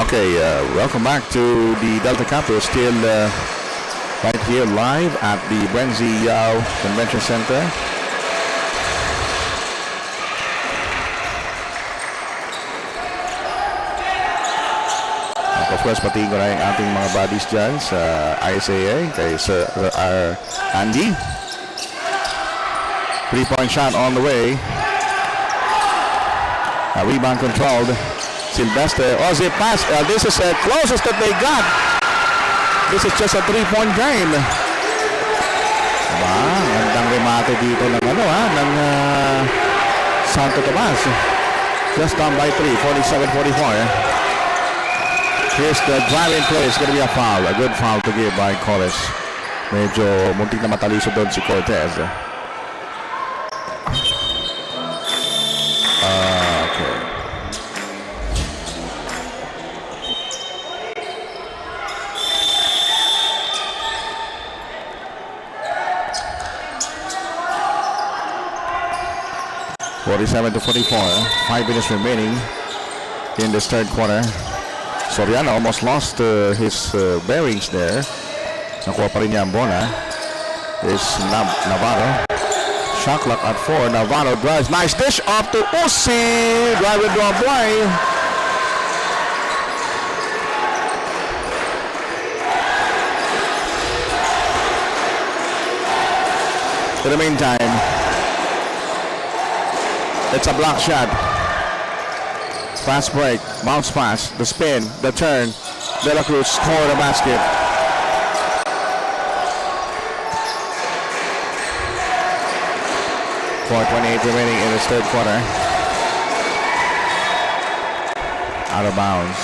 Speaker 2: Okay, welcome back to the Delta Cup. We're still right here live at the BREN GUIAO Convention Center. Of course, patingin ko na yung ating mga buddies dyan sa ISAA, kay Sir Andy. 3-point shot on the way. Rebound controlled. Sylvester, zip pass. This is the closest that they got. This is just a 3-point game. Diba? Gandang remate dito ng ng Santo Tomas. Just down by 3, 47-44. Here's the driving play. It's going to be a foul. A good foul to give by Corres. Medyo muntik na mataliso doon si Cortez. Okay. (47 to 44). 5 minutes remaining in this third quarter. Soriano almost lost his bearings there. Nakuha pa rin niya ang bola. It's Navarro. Shot clock at 4. Navarro drives. Nice dish off to Uzi. Drive into a play. In the meantime, it's a block shot. Fast break, bounce pass, the spin, the turn. De La Cruz score the basket. .28 remaining in this third quarter. Out of bounds.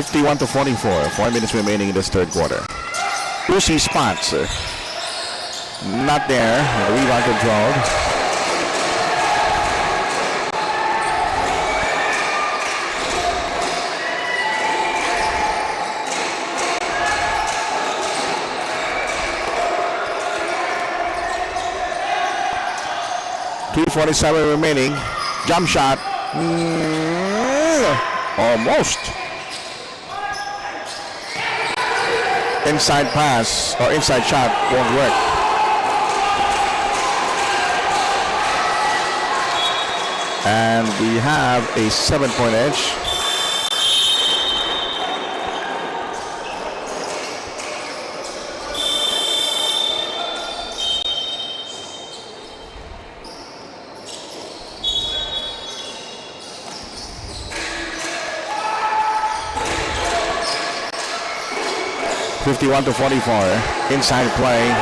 Speaker 2: (51 to 44). 4 minutes remaining in this third quarter. Uzi spots. Not there. The rebound controlled. .247 remaining. Jump shot. Almost. Inside pass or inside shot won't work. And we have a 7-point edge. 51 to 44. Inside play.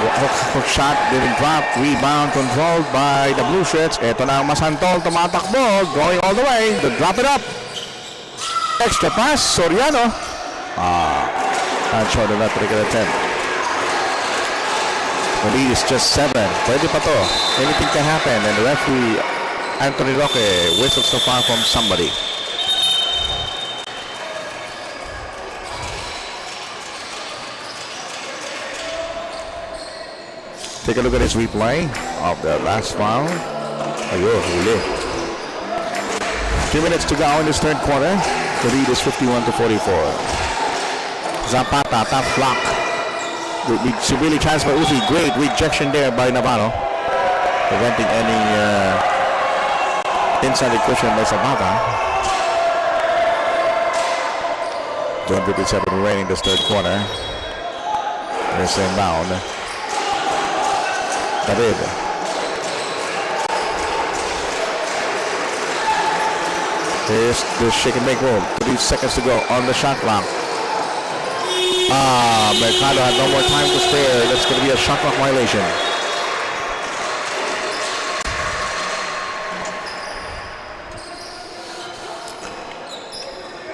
Speaker 2: Hook shot. Didn't drop. Rebound controlled by the Blue Shirts. Ito na ang Masantol. Tumatakbo. Going all the way. To drop it up. Extra pass. Soriano. Not short of that particular attempt. The lead is just 7. Pwede pa to. Anything can happen. And the referee, Anthony Roque, whistles so far from somebody. Take a look at his replay of the last foul. Ayun, huli. 2 minutes to go in this third quarter. The lead is 51 to 44. Zapata, top block. Really chance by Uzi. Great rejection there by Navarro. Preventing any inside the cushion by Zapata. 257 remaining this third quarter. There's the inbound. David. Here's the shake and make move. 3 seconds to go on the shot clock. Mercado had no more time to spare. That's going to be a shot clock violation.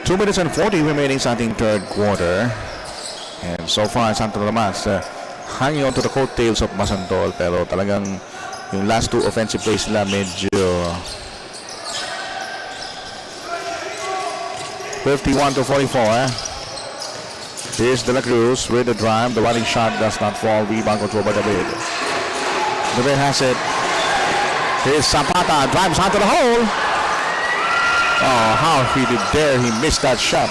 Speaker 2: Two minutes and 40 remaining sa ating third quarter. And so far, Santo Tomas hanging on to the coattails of Masantol, pero talagang yung last two offensive plays nila medyo 51 to 44. Here's De La Cruz with the drive. The running shot does not fall. Rebound control by David. David has it. Here's Zapata. Drives onto the hole. Oh, how he did there. He missed that shot.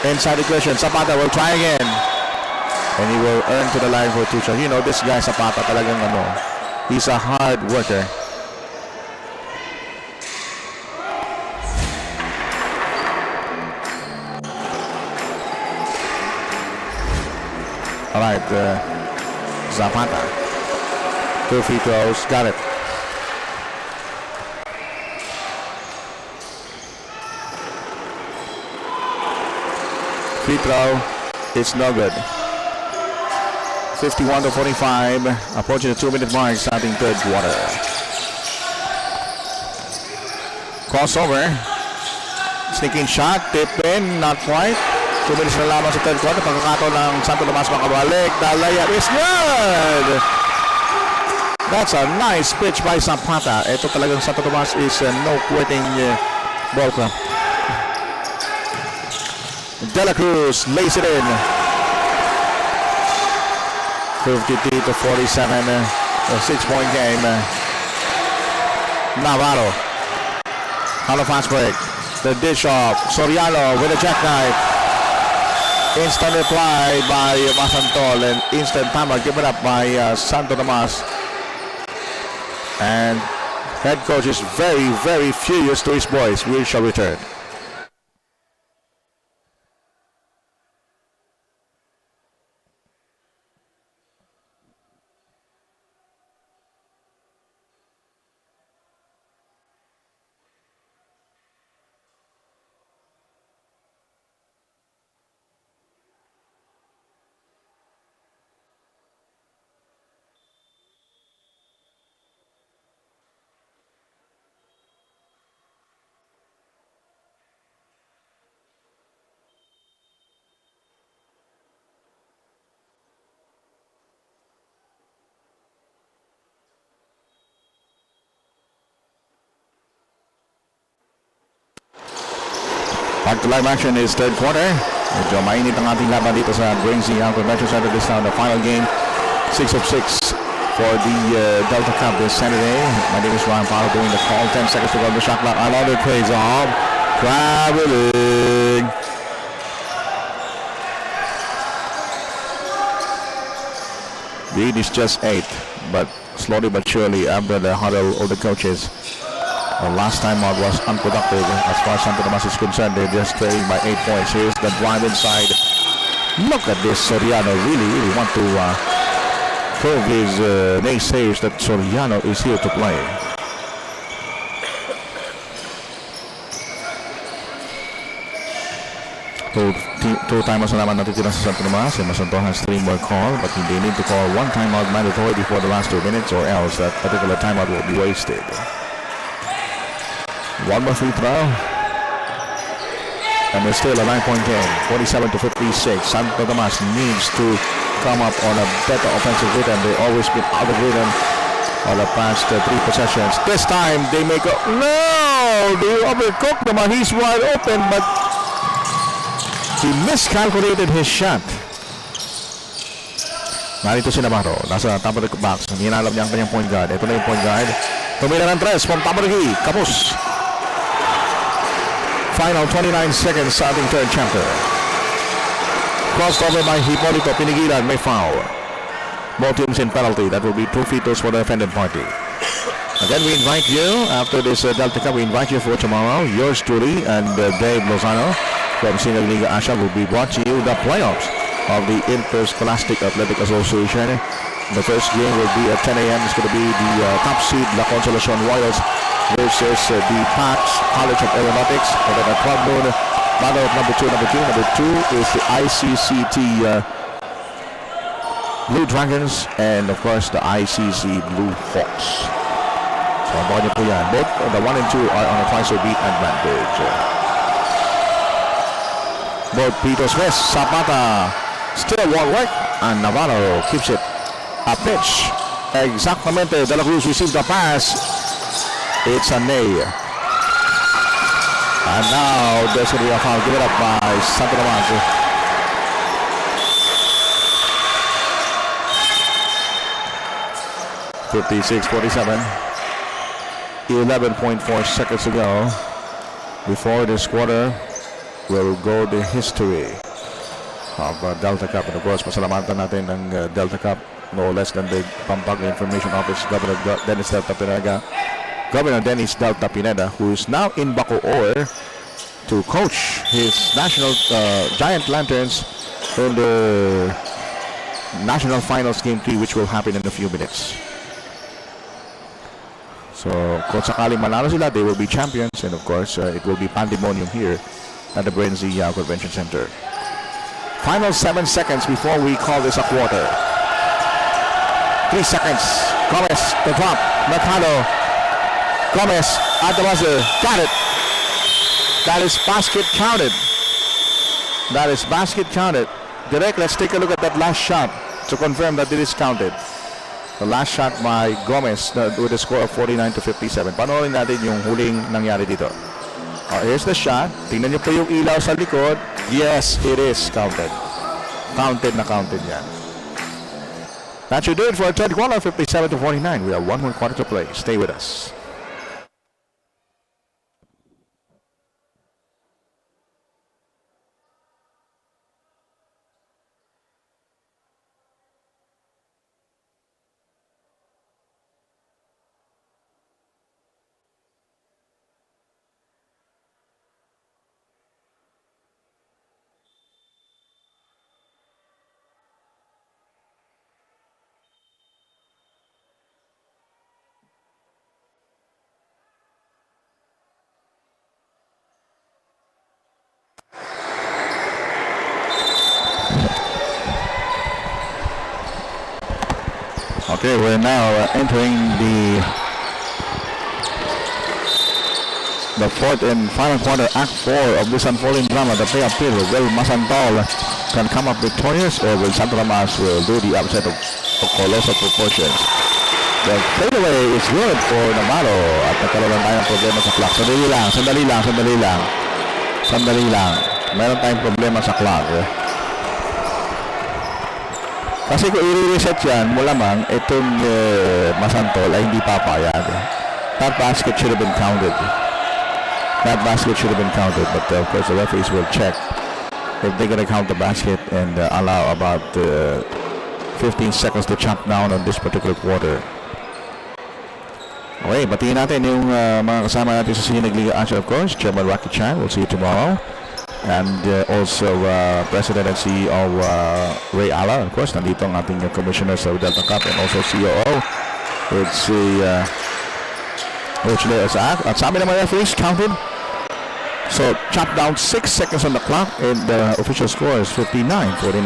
Speaker 2: Inside the cushion. Zapata will try again. And he will earn to the line for 2 shots. You know, this guy Zapata talagang he's a hard worker. All right, Zapata. 2 free throws. Got it. Free throw. It's no good. 51 to 45, approaching the 2-minute mark, starting third quarter. Crossover. Sneaking shot, tip in, not quite. 2 minutes na lamang sa third quarter. Pagkakataon ng Santo Tomas makabalik. The layup is good! That's a nice pitch by Zapata. Ito talagang Santo Tomas is no quitting ball club. De La Cruz lays it in. 53 to 47, a 6-point game. Navarro. Hollow fast break. The dish off. Soriano with a jackknife. Instant reply by Masantol and instant timeout given up by Santo Tomas. And head coach is very, very furious to his boys. We shall return. Back to live action is third quarter. Medyo mainit ang ating laban dito sa BREN Convention Center. This now the final game. 6 of 6 for the Delta Cup this Saturday. My name is Ryan Powell doing the call. 10 seconds to go on the shot clock. Another plays off. Traveling. Lead is just 8, but slowly but surely after the huddle of the coaches. The last time out was unproductive as far as Santo Tomas is concerned. They're just trailing by 8 points. Here's the drive inside. Look at this. Soriano really want to prove his naysayers that Soriano is here to play. Two timers na naman natitira sa Santo Tomas, and Masantol has 3 more call, but they need to call 1 timeout mandatory before the last 2 minutes, or else that particular timeout will be wasted. 1 more free throw, and there's still a 9-point game, 47-56. Santo Tomas needs to come up on a better offensive rhythm. They always been out of rhythm on the past 3 possessions. This time they make a they overcooked them. He's wide open, but he miscalculated his shot. Narito si Navarro, nasa top of the box. Hinalap niya ang kanyang point guard. Ito na yung point guard. Tumira ng 3 from top of the key. Kapos. Final 29 seconds sa ating third chapter. Crossed over by Hipolito. Pinigilan. May foul. Both teams in penalty. That will be 2 free throws for the offended party. Again, we invite you, after this Delta Cup, we invite you for tomorrow. Yours truly and Dave Lozano from Senior Liga Asia will be brought to you the playoffs of the Interscholastic Athletic Association. The first game will be at 10 a.m. It's going to be the top seed La Consolacion Royals versus the PAX College of Aeronautics. And then at 12 noon, battle of number 2. Number 2 is the ICCT Blue Dragons and of course the ICC Blue Hawks. So abangan niyo po yan. Both the 1 and 2 are on a twice a beat advantage. Both Pito Smith, Zapata, still won't work, and Navarro keeps it a pitch. Exactamente, De La Cruz receives the pass. It's a nay. And now there's going to be a foul given up by Santo Tomas. 56-47. 11.4 seconds to go before this quarter will go the history of Delta Cup. And of course, pasalamatan natin ng Delta Cup, no less than the Pampanga Information Office, Governor Dennis Delta Pineda, who is now in Bacoor to coach his national Giant Lanterns in the National Finals Game 3, which will happen in a few minutes. So, kung sakaling manalo sila, they will be champions, and of course, it will be pandemonium here at the BREN Convention Center. Final 7 seconds before we call this a quarter. 3 seconds. Gomez, the drop. Mercado. Gomez at the buzzer. Got it. That is basket counted. That is basket counted. Direct, let's take a look at that last shot to confirm that it is counted. The last shot by Gomez with a score of 49-57. Panoorin natin yung huling nangyari dito. Here's the shot. Tingnan niyo po yung ilaw sa likod. Yes, it is counted. Counted na counted yan. That should do it for our third quarter, 57-49. We have 1 more quarter to play. Stay with us. Okay, we're now entering the fourth and final quarter, Act 4 of this unfolding drama. The playoff period. Will Masantol can come up victorious, or will Santo Tomas will do the upset of colossal proportions? The fadeaway is good for Navarro at nagkaroon lang tayong problema sa clock. Sandali lang. Meron tayong problema sa clock. Kasi kung i-reset yan, malamang itong Masantol ay hindi papayag. That basket should have been counted. But of course the referees will check if they're going to count the basket and allow about 15 seconds to chop down on this particular quarter. Okay, batiin natin yung mga kasama natin sa Senior Liga Asia, of course. Chairman Rocky Chan, we'll see you tomorrow. And also President and CEO Ray Ala, of course, nandito ang ating commissioner sa Delta Cup, and also COO. It's the Coach Leo Isaac. At sabi ng mga referees, counted. So, chop down 6 seconds on the clock, and the official score is 59-49.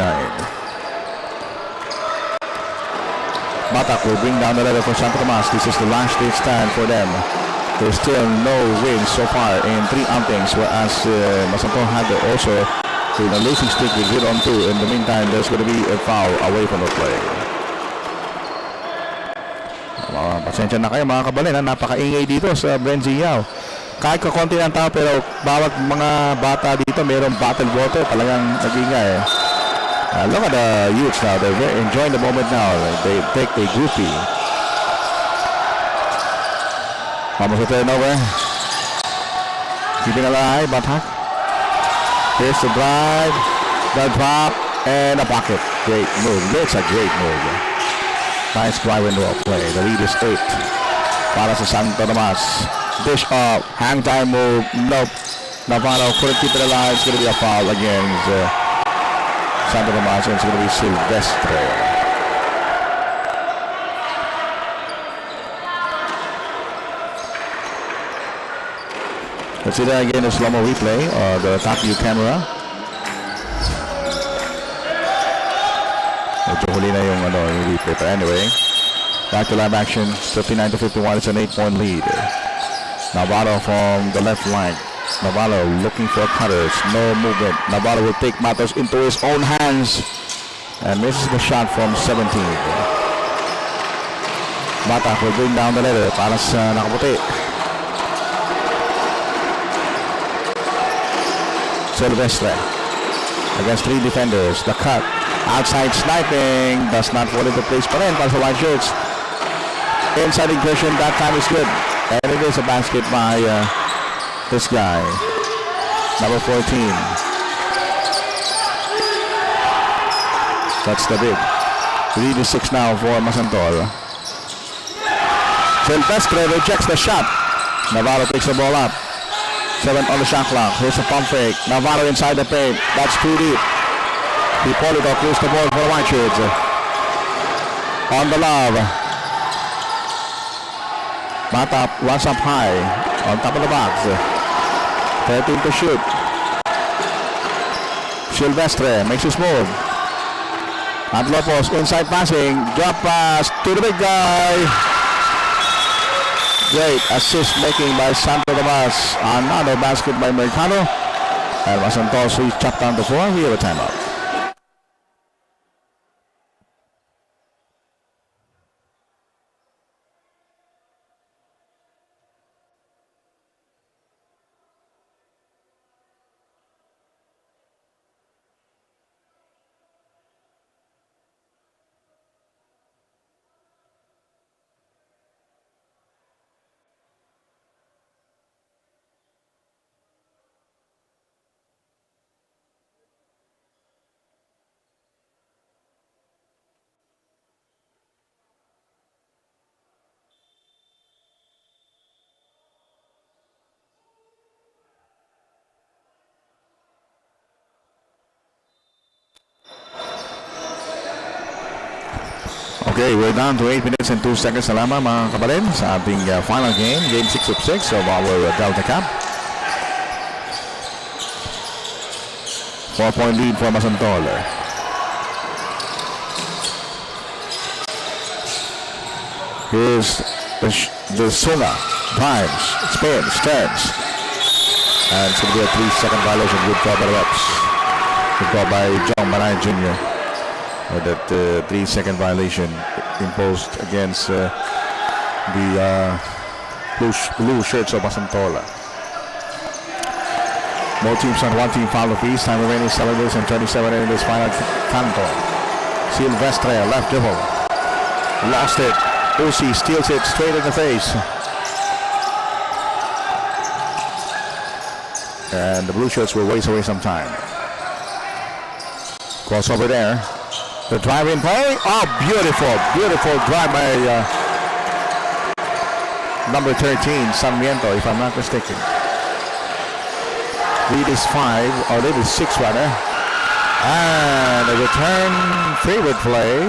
Speaker 2: Batak will bring down the letter for Santo Tomas. This is the last stage stand for them. There's still no wins so far in 3 outings, whereas Masantol had also a losing streak with 0-2. In the meantime, there's going to be a foul away from the play. Pasensya na kayo mga kabalin, napakaingay dito sa BREN GUIAO. Kahit kakonti ng tao, pero bawat mga bata dito mayroong bottled water, talagang nag-ingay. Look at the youths now, they're very enjoying the moment now. They take a groupie. Almost a turnover. Keeping alive, Batak. Here's the drive, the drop, and a pocket. Great move. It's a great move. Nice drive and roll play. The lead is 8. Para sa Santo Tomas. Dish up. Hang time move. Nope. Navarro couldn't keep it alive. It's going to be a foul against Santo Tomas. And it's going to be Silvestre. Let's see that again, a slow-mo replay. The top view camera. Medyo huli na yung replay. But anyway, back to live action. 59-51. It's an 8-point lead. Navarro from the left flank. Navarro looking for cutters. No movement. Navarro will take matters into his own hands. And misses the shot from 17. Batak will bring down the letter para sa nakaputi. Silvestre against 3 defenders. The cut. Outside sniping. Does not fall into place pa rin para sa white shirts. Inside ingression. That time is good. And it is a basket by this guy. Number 14. That's the big. 3-6 now for Masantol. Silvestre rejects the shot. Navarro takes the ball up. 7 on the shot clock. Here's a pump fake. Navarro inside the paint. That's too deep. Hipolito clears the ball for the white shirts. On the love. Matap runs up high. On top of the box. 13 to shoot. Silvestre makes his move. At Lopez inside passing. Drop pass to the big guy. Great assist making by Santo Tomas. Another basket by Mercado. And Masantol chopped down the floor. We have a timeout. Okay, we're down to 8 minutes and 2 seconds na lamang mga kabalin sa ating final game, game 6 of 6 of our Delta Cup. 4-point lead for Masantol. Here's the Suna, drives, spins, turns. And it's going to be a 3-second violation. Good call by the reps. Good call by John Manay Jr. That 3-second violation imposed against the blue shirts of Masantol. Both teams on one team foul apiece. Time remaining 7 minutes and 27 in this final canto. Silvestre, left dribble. Lost it. Uzi steals it straight in the face. And the blue shirts will waste away some time. Crossover there. The drive-in play. Oh, beautiful, beautiful drive by number 13, Sarmiento, if I'm not mistaken. Lead is 5, or lead is 6 rather. And a return favorite play.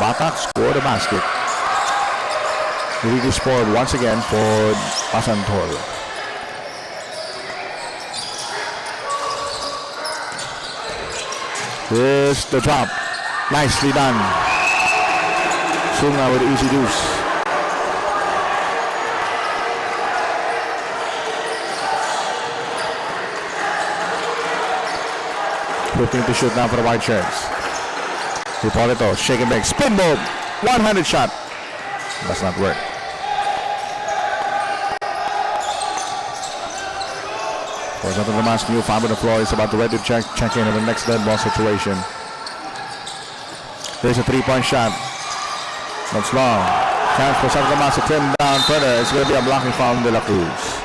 Speaker 2: Batak scored a basket. The lead is scored once again for Masantol. Here's the drop. Nicely done. Sunga with the easy deuce. Looking to shoot now for the white shirts. Hipólito, shake and bake, spin move, one-handed shot. Does not work. For Santo Tomas, new foul on the floor. Is about to ready to check in on the next dead ball situation. There's a three-point shot. That's long. Chance for Santo Tomas to trim down further. It's going to be a blocking foul on De La Cruz.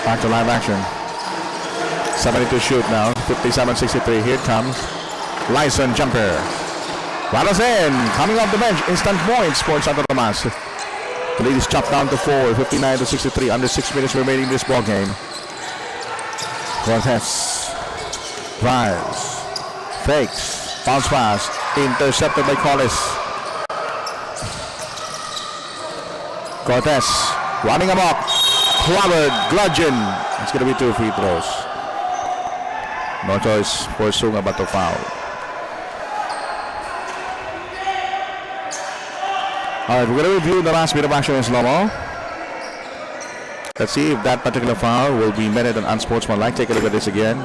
Speaker 2: Back to live action. 70 to shoot now. 57-63. Here it comes. Lyson jumper. Rattles in. Coming off the bench. Instant points for Santo Tomas. The lead is chopped down to 4. 59-63. Under 6 minutes remaining in this ball game. Cortez. Drives. Fakes. Bounce pass. Intercepted by Collis. Cortez. Running amok. Clobbered, bludgeon. It's going to be 2 free throws. No choice for Sunga but to foul. Alright, we're going to review the last bit of action in slow-mo. Let's see if that particular foul will be meted and unsportsmanlike. Take a look at this again.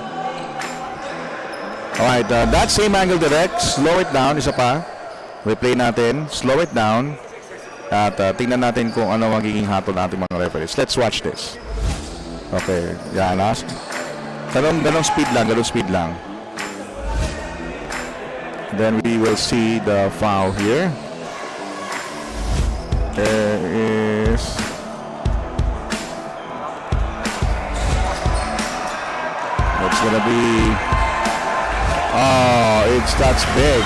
Speaker 2: Alright, that same angle direct. Slow it down. Isa pa. Replay natin. Slow it down. At tingnan natin kung ano magiging hatol natin mga referees. Let's watch this. Okay, yan. Ganong speed lang. Then we will see the foul here. There is... It's gonna be... Oh, that's big.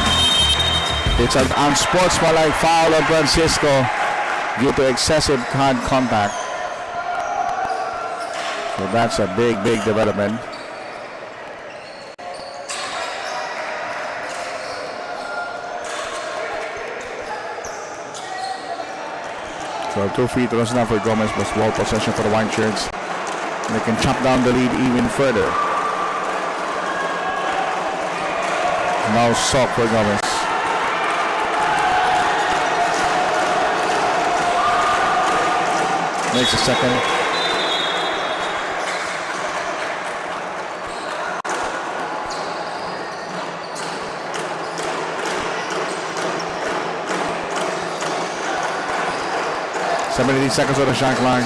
Speaker 2: It's an unsportsmanlike foul on Francisco due to excessive hard contact. So that's a big development. So 2 free throws now for Gomez, but ball possession for the white shirts. They can chop down the lead even further. Now sock for Gomez. Makes a second. Seventy seconds on the shot clock.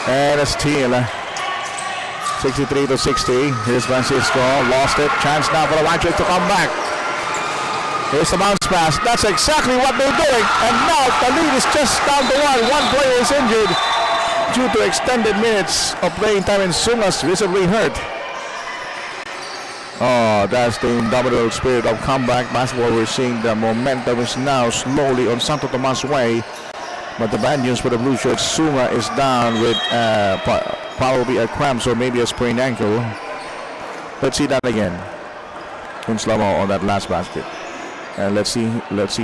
Speaker 2: And a steal. 63-60. Here's Francisco. Lost it. Chance now for the White Sox to come back. Here's the bounce pass. That's exactly what they're doing. And now the lead is just down to 1. One player is injured due to extended minutes of playing time, and Sunga's visibly hurt. Oh, that's the indomitable spirit of comeback basketball. We're seeing the momentum is now slowly on Santo Tomas' way. But the bad news for the blue shirts, Sunga is down with probably a cramp or maybe a sprained ankle. Let's see that again in slow-mo on that last basket. And let's see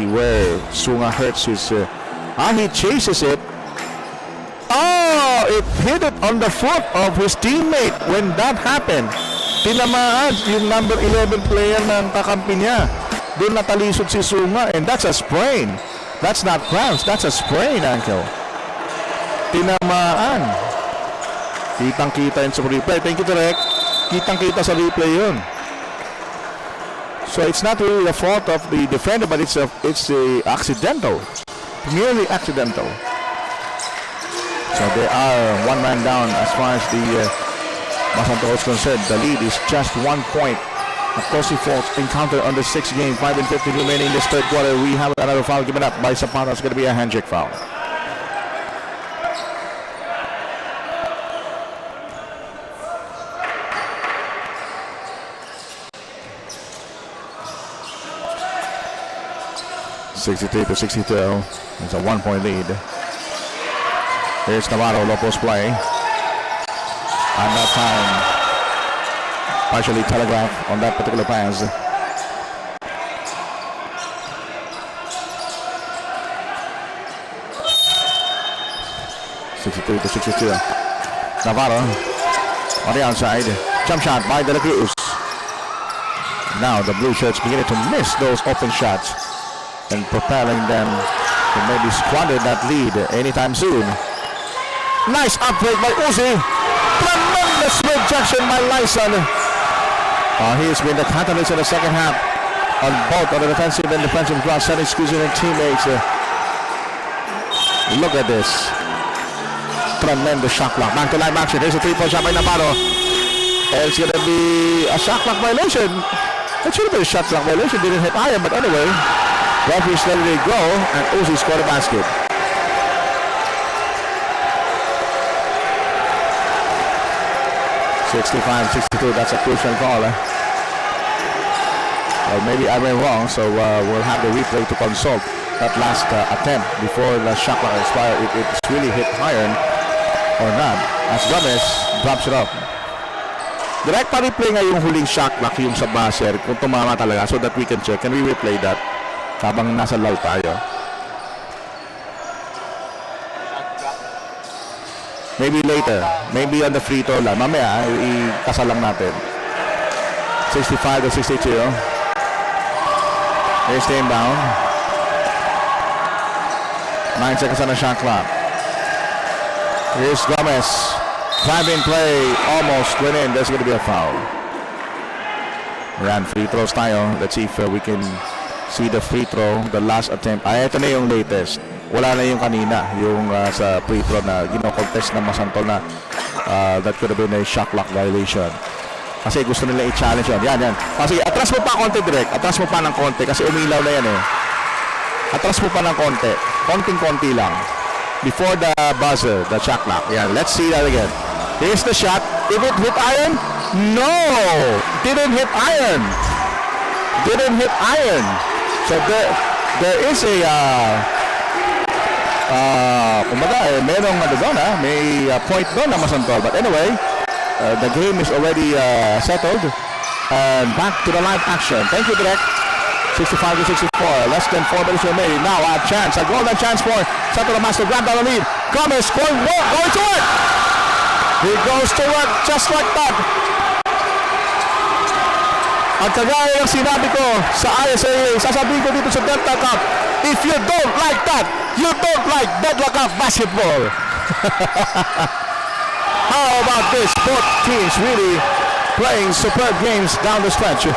Speaker 2: where Sunga hurts his. He chases it. Oh, it hit it on the foot of his teammate when that happened. Tinamaan yung number 11 player ng kakampi niya. Doon natalisod si Sunga, and that's a sprain. That's not cramps, that's a sprain ankle. Tinamaan. Kitang-kita yun sa replay. Thank you, Direk. Kitang-kita sa replay yun. So it's not really the fault of the defender, but it's accidental, merely accidental. So they are 1 man down as far as the Masantol is concerned. The lead is just 1 point. A closely fought encounter on the 6th game. 5:50 remaining in this third quarter. We have another foul given up by Zapata. It's going to be a handshake foul. 63-62. It's a 1-point lead. Here's Navarro, low post play. And that time, partially telegraphed on that particular pass. (63-62). Navarro on the outside. Jump shot by De La Cruz. Now the blue shirts beginning to miss those open shots and propelling them to maybe squander that lead anytime soon. Nice upbreak by Uzi. Tremendous rejection by Lyson. He has been the catalyst in the second half on both on the defensive and defensive glass, setting squeezing their teammates. Look at this. Tremendous shot clock. Back to line action. Here's a 3-point shot by Navarro. And it's going to be a shot clock violation. It should have been a shot clock violation. Didn't hit iron, but anyway, referees let it go, and Uzi scored a basket. (65-62). That's a crucial call. Well, maybe I went wrong, so we'll have the replay to consult that last attempt before the shot clock expired. If it's really hit iron or not, as Gomez drops it up. Direct pa replay nga yung huling shot clock, yung sa buzzer, kung tumama talaga, so that we can check. Can we replay that habang nasa low tayo? Maybe later. Maybe on the free throw lang. Mamaya, ikasal lang natin. 65-62. Here's the inbound. 9 seconds on the shot clock. Here's Gomez. Driving play. Almost went in. There's going to be a foul. Ayan, free throws tayo. Let's see if we can see the free throw. The last attempt. Ito na yung latest. Wala na yung kanina, yung sa free throw na contest ng Masantol na that could have been a shot clock violation. Kasi gusto nila i-challenge yun. Yan. Kasi atras mo pa konti direct. Atras mo pa ng konti kasi umilaw na yan eh. Atras mo pa ng konti. Konting-konti lang. Before the buzzer, the shot clock. Yan, let's see that again. Here's the shot. Did it hit iron? No! Didn't hit iron. Didn't hit iron. So there is a kumbaga, merong doon, may point doon na Masantol. But anyway, the game is already settled. And back to the live action. Thank you, Direk. 65-64. Less than 4 minutes remaining. Now a chance, a golden chance for Santo Tomas to grab down the lead. Gomez going to work. He goes to work just like that. Ang kagaya ng sinabi ko sa ISAA, sasabihin ko dito sa Delta Cup, if you don't like that, you don't like Delta Cup basketball. How about this? Both teams really playing superb games down the stretch.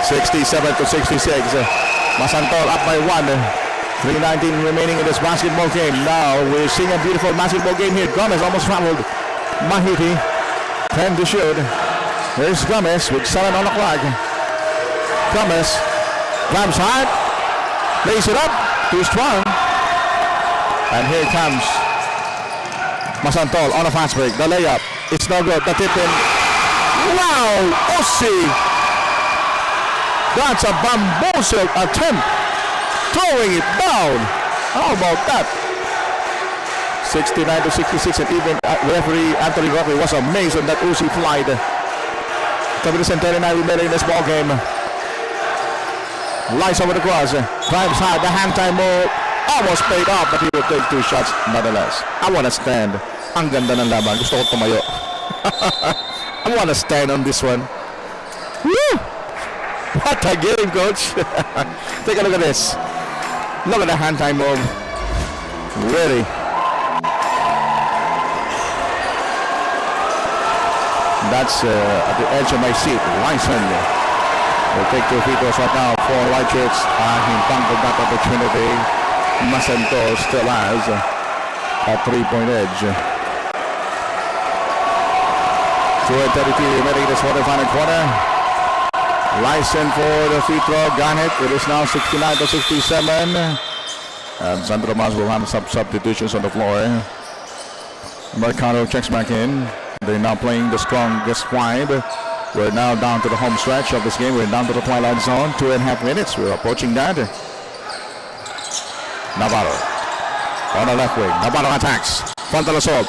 Speaker 2: 67-66. Masantol up by 1. 3:19 remaining in this basketball game. Now we're seeing a beautiful basketball game here. Gomez almost traveled. Mahiti 10 to shoot. Here's Gomez with 7 on the clock. Gomez grabs hard, lays it up, too strong. And here comes Masantol on a fast break. The layup, it's no good. The tip in. Wow, Ossi. That's a bamboozled attempt. Throwing it down. How about that? 69-66, and even referee Anthony Roque was amazed on that Uzi flight. 7 minutes and 39 remaining in this ball game. Lights over the cross. Drives hard. The hand time move almost paid off, but he will take 2 shots nonetheless. I want to stand. Ang ganda ng laban. Gusto ko tumayo. I want to stand on this one. Woo! What a game, coach. Take a look at this. Look at the hand time move. Really. That's at the edge of my seat. Lyson will take 2 free throws right now for White Shirts. He bungled that opportunity. Masantol still has a 3-point edge. 2:32 remaining this final quarter. Lyson for the free throw. Got it. It is now 69-67. And Santo Tomas will have some substitutions on the floor. Mercado checks back in. They're now playing the strongest 5. We're now down to the home stretch of this game. We're down to the twilight zone. 2.5 minutes. We're approaching that. Navarro on the left wing. Navarro attacks. Frontal assault.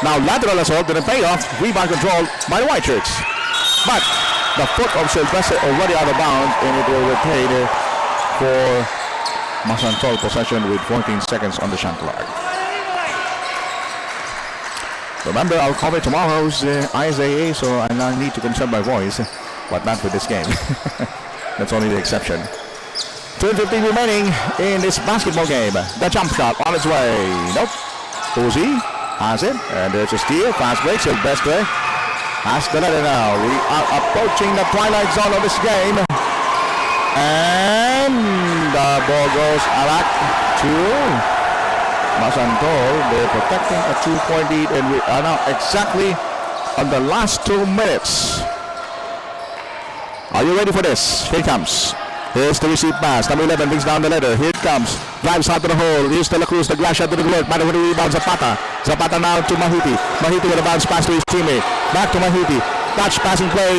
Speaker 2: Now lateral assault didn't pay off. Rebound control by the White Shirts. But the foot of Silvestre already out of bounds, and it will retain for Masantol possession with 14 seconds on the shot clock. Remember, I'll cover tomorrow's ISAA, so I now need to conserve my voice, but not for this game. That's only the exception. 2:15 remaining in this basketball game. The jump shot on its way. Nope. Uzi has it, and there's a steal. Fast break, Silvestre has the letter now. We are approaching the twilight zone of this game. And the ball goes back to Masantol. They're protecting a 2-point lead, and we are now exactly on the last 2 minutes. Are you ready for this? Here it comes. Here's the receive pass. Number 11 brings down the letter. Here it comes. Drives out to the hole. Here's De La Cruz. The glass shot to the glove. Battle for the rebound. Zapata. Zapata now to Mahiti. Mahiti with a bounce pass to his teammate. Back to Mahiti. Touch passing play.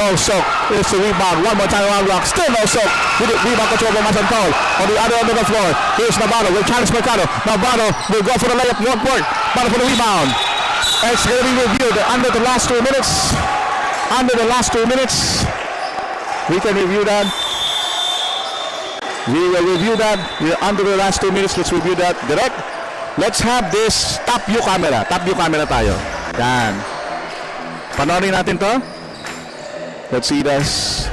Speaker 2: No soak. Here's the rebound. One more time around block. Still no soak. With it. Rebound control by Masantol. On the other end of the floor. Here's Navarro with Charles Mercado. Navarro will go for the layup. One point. Battle for the rebound. It's going to be reviewed under the last 2 minutes. Under the last 2 minutes. We can review that. We will review that. We're under the last 2 minutes. Let's review that. Direct. Let's have this top view camera. Top view camera tayo. Yan. Panoorin natin to. Let's see this.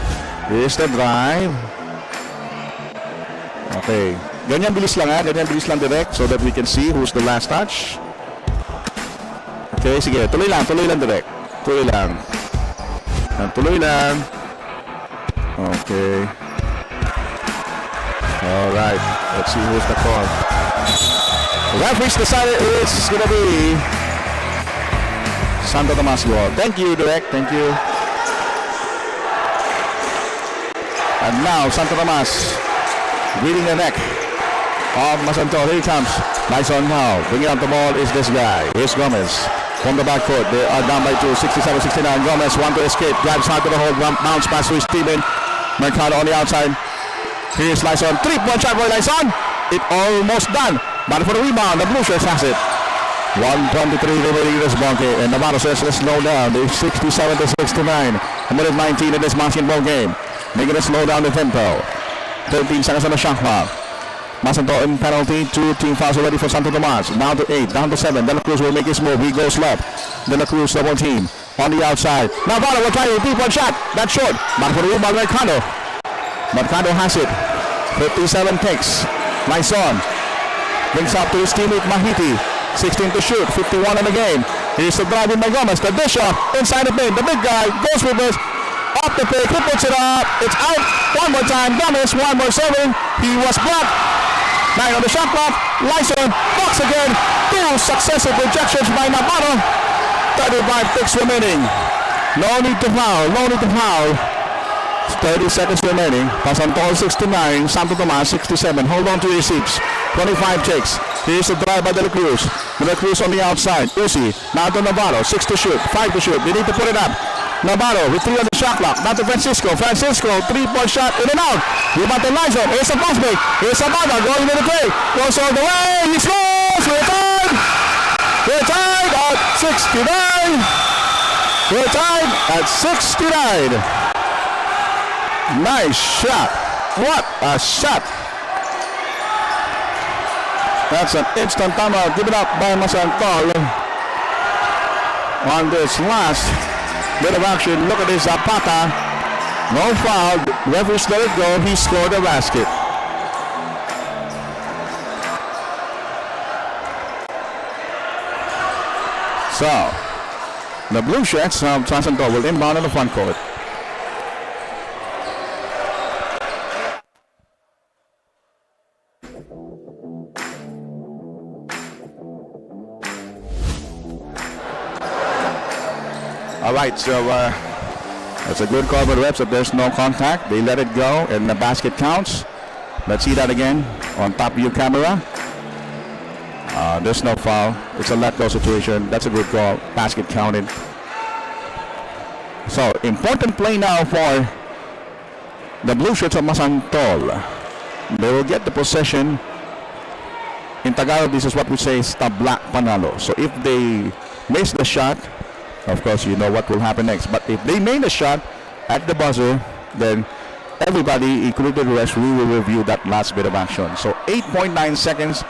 Speaker 2: Here's the drive. Okay. Ganyan bilis lang ha. Ganyan bilis lang direct so that we can see who's the last touch. Okay, sige. Tuloy lang direct. Tuloy lang. Tuloy lang. Okay. All right, let's see who's the call. The referee's decided it's going to be Santo Tomas ball. Thank you, Direct. Thank you. And now Santo Tomas reading the neck of Masantol. Here he comes. Nice on now. Bringing out the ball is this guy. Here's Gomez. From the backcourt, they are down by 2, 67-69. Gomez want to escape. Drives hard to the hole. Bounce pass to his teammate. Mercado on the outside. Here's Lyson. 3-point shot for Lyson. It almost done. But for the rebound, the Blue Shirts has it. 1:23 remaining in this ball game. And Navarro says let's slow down. It's 67-69. A minute 19 in this basketball game. Making it slow down the tempo. 13 seconds on the shot clock. Masantol in penalty. 2 team fouls already for Santo Tomas. Down to 8. Down to 7. De La Cruz will make his move. He goes left. De La Cruz double team. On the outside. Navarro will try a 3-point shot. That's short. But for the rebound, Mercado. Mercado has it. 57 takes. Lyson brings up to his teammate Mahiti. 16 to shoot. 51 in the game. Here's the driving by Gomez. The dish up inside the paint. The big guy goes reverse. Up the pick. He puts it up. It's out. One more time. Gomez. One more serving. He was blocked. 9 on the shot clock. Lyson blocks again. 2 successive rejections by Navarro. 35 ticks remaining. No need to foul. No need to foul. 30 seconds remaining. Masantol 69, Santo Tomas 67. Hold on to your seats. 25 takes. Here's the drive by De La Cruz. De La Cruz on the outside. Uzi. Now to Navarro. 6 to shoot. 5 to shoot. They need to put it up. Navarro with 3 on the shot clock. Now to Francisco. Francisco. 3-point shot. In and out. Rebound to Lyson. Here's a pass break. Here's Zapata going to the play. Goes all the way. He scores. We're tied. We're tied at 69. We're tied at 69. Nice shot. What a shot. That's an instant timeout given up by Masantol on this last bit of action. Look at this Zapata. No foul. Referees let it go. He scored a basket. So, the Blue Shirts of Masantol will inbound on the front court. All right, so that's a good call by the refs. If there's no contact, they let it go, and the basket counts. Let's see that again on top of your camera. There's no foul. It's a let go situation. That's a good call. Basket counted. So, important play now for the Blue Shirts of Masantol. They will get the possession. In Tagalog, this is what we say, tabla panalo. So, if they miss the shot, of course, you know what will happen next. But if they made a shot at the buzzer, then everybody, including the rest, we will review that last bit of action. So 8.9 seconds.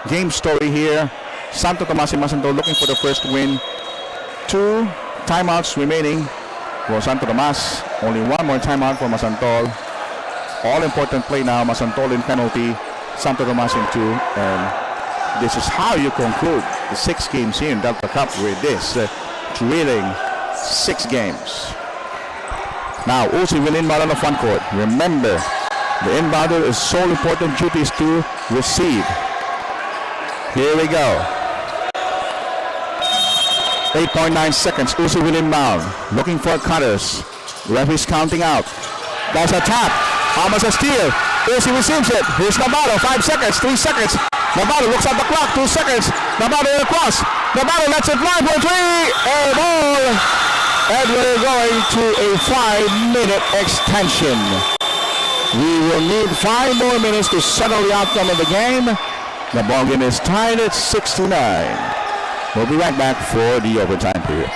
Speaker 2: Game story here. Santo Tomas and Masantol looking for the first win. 2 timeouts remaining for Santo Tomas. Only 1 more timeout for Masantol. All important play now. Masantol in penalty. Santo Tomas in 2. And this is how you conclude the 6 games here in Delta Cup with this thrilling 6 games. Now, Uzi will inbound on the front court. Remember, the inbounder is sole important duties to receive. Here we go. 8.9 seconds. Uzi will inbound. Looking for cutters. Referee's counting out. There's a tap. Almost a steal. Uzi receives it. Here's Navarro. 5 seconds. 3 seconds. Navarro looks at the clock. 2 seconds. Navarro across. Navarro lets it fly for 3. Air ball. And we're going to a 5-minute extension. We will need 5 more minutes to settle the outcome of the game. The ball game is tied at 6-9. We'll be right back for the overtime period.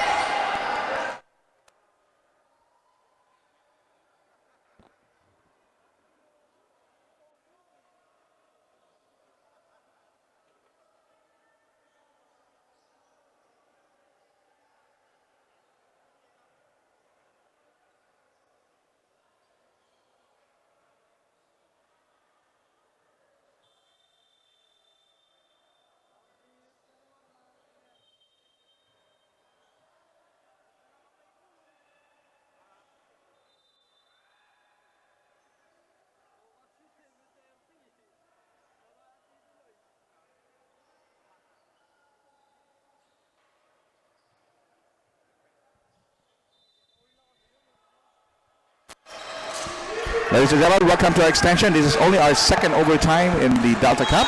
Speaker 2: Ladies and gentlemen, welcome to our extension. This is only our second overtime in the Delta Cup.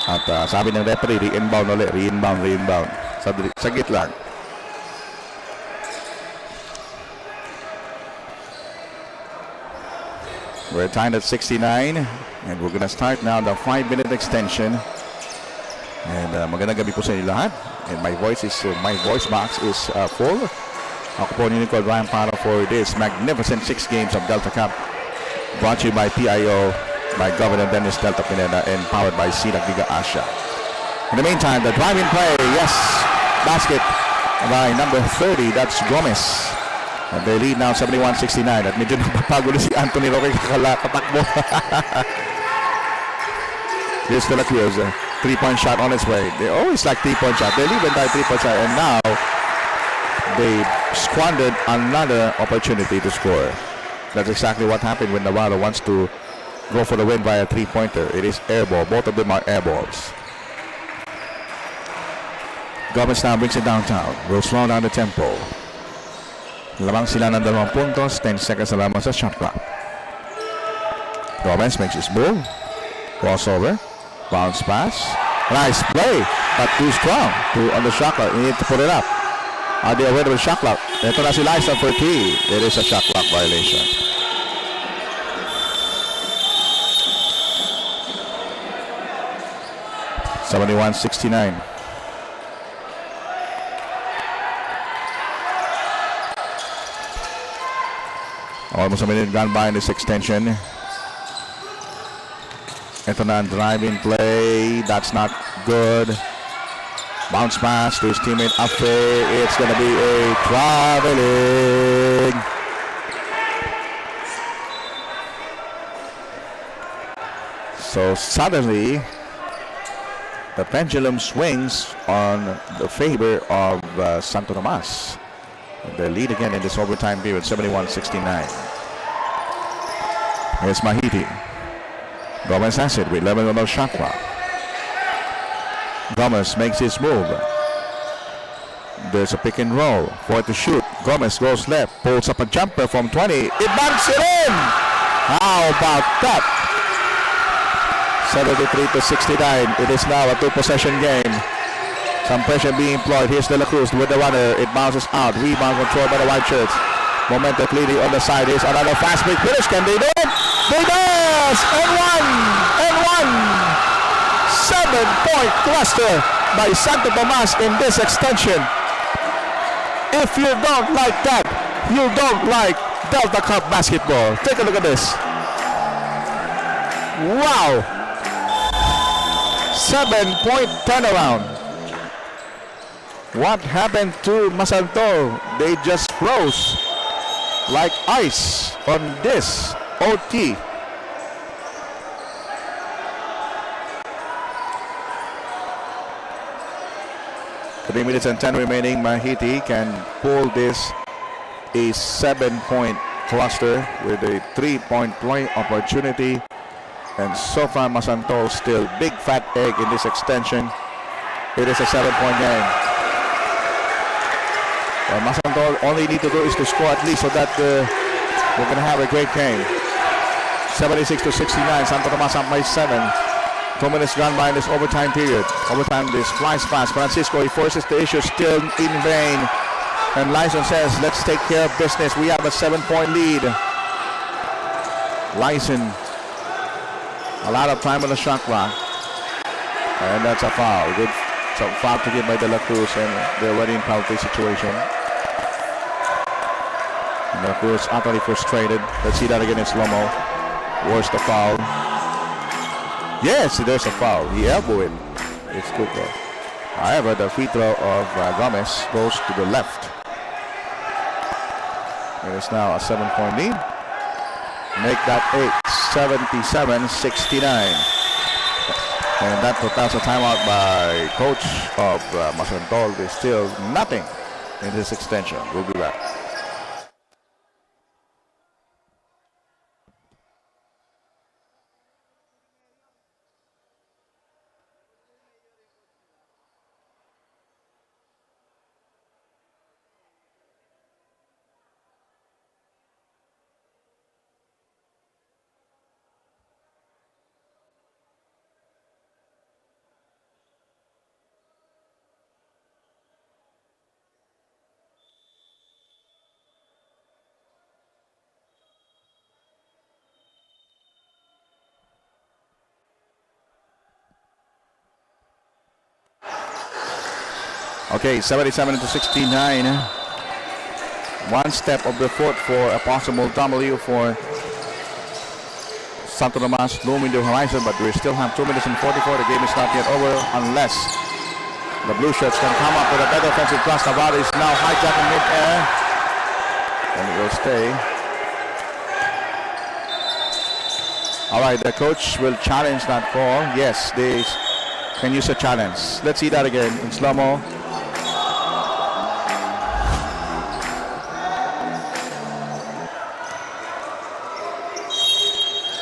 Speaker 2: At sabi ng referee, re-inbound ulit. Re-inbound. Saglit lang. We're tied at 69. And we're gonna start now the 5-minute extension. And magandang gabi po sa inyo lahat. And my voice box is full. Ako po ni Nicole Ryan para for this magnificent 6 games of Delta Cup. Brought to you by PIO, by Governor Dennis Delta Pineda, and powered by Sinag Liga Asia. In the meantime, the driving play, yes, basket by number 30, that's Gomez. And they lead now 71-69. At medyo napapago na si Anthony Roque katakbo. Here's to the Cruz, 3-point shot on its way. They always like 3-point shot. They lead by 3-point shot, and now they squandered another opportunity to score. That's exactly what happened when Navarro wants to go for the win by a 3-pointer. It is air ball. Both of them are air balls. Gomez now brings it downtown. Will slow down the tempo. Lamang sila ng 2 puntos. 10 seconds na lamang sa shot clock. Gomez makes his move. Crossover. Bounce pass. Nice play. But too strong on the shot clock. You need to put it up. Are they aware of the shot clock? Ito na si Liza for 3. It is a shot clock violation. (71-69). Almost a minute gone by in this extension. Ito na ang driving play. That's not good. Bounce pass to his teammate Afe. It's going to be a traveling. So suddenly, the pendulum swings on the favor of Santo Tomas. They lead again in this overtime period, 71-69. Here's Mahiti. Gomez has it with 11 on the shot clock. Gomez makes his move. There's a pick and roll. For it to shoot. Gomez goes left. Pulls up a jumper from 20. It banks it in! How about that? 73-69. It is now a 2-possession game. Some pressure being employed. Here's De La Cruz with the runner. It bounces out. Rebound controlled by the white shirts. Momentum clearly on the side. Here's another fast break finish. Can they do it? They does! And one! 7-point cluster by Santo Tomas in this extension. If you don't like that, you don't like Delta Cup basketball. Take a look at this. Wow! 7-point turnaround. What happened to Masantol? They just froze like ice on this OT. Three minutes and 10 remaining. Mahiti can pull this a 7-point cluster with a 3-point play opportunity. And so far Masantol still big fat egg in this extension. It is a 7-point game. Well, Masantol all they need to do is to score at least so that we're going to have a great game. 76-69. Santo Tomas up by 7. 2 minutes gone by in this overtime period. Overtime, this flies fast. Francisco, he forces the issue still in vain. And Lyson says, let's take care of business. We have a 7-point lead. Lyson, a lot of time on the shot clock. And that's a foul. Good foul to give by De La Cruz, and they're already in penalty situation. De La Cruz utterly frustrated. Let's see that again in slow-mo. Where's the foul? Yes, there's a foul. He elbowed it. It's good though. However, the free throw of Gomez goes to the left. It is now a 7-point lead. Make that 77-69. And that propels a timeout by coach of Masantol. There's still nothing in this extension. We'll be back. Okay, 77-69. One step of the foot for a possible W for Santo Tomas looming the horizon, but we still have 2 minutes and 44. The game is not yet over unless the Blue Shirts can come up with a better offensive thrust. Navarro is now hijacked in mid-air. And it will stay. All right, the coach will challenge that call. Yes, they can use a challenge. Let's see that again in slow-mo.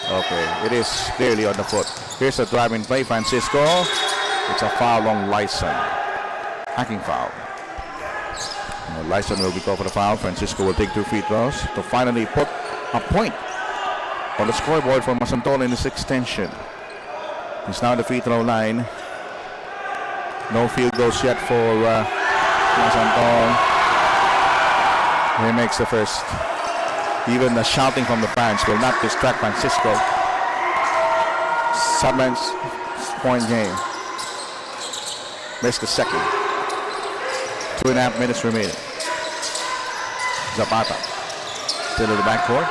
Speaker 2: Okay, it is clearly on the foot. Here's a driving play, Francisco. It's a foul on Lyson. Hacking foul. Lyson will be called for the foul. Francisco will take 2 free throws to finally put a point on the scoreboard for Masantol in this extension. He's now at the free throw line. No field goals yet for Masantol. He makes the first. Even the shouting from the fans will not distract Francisco. 7-point game. Missed the second. 2.5 minutes remaining. Zapata. Still in the backcourt.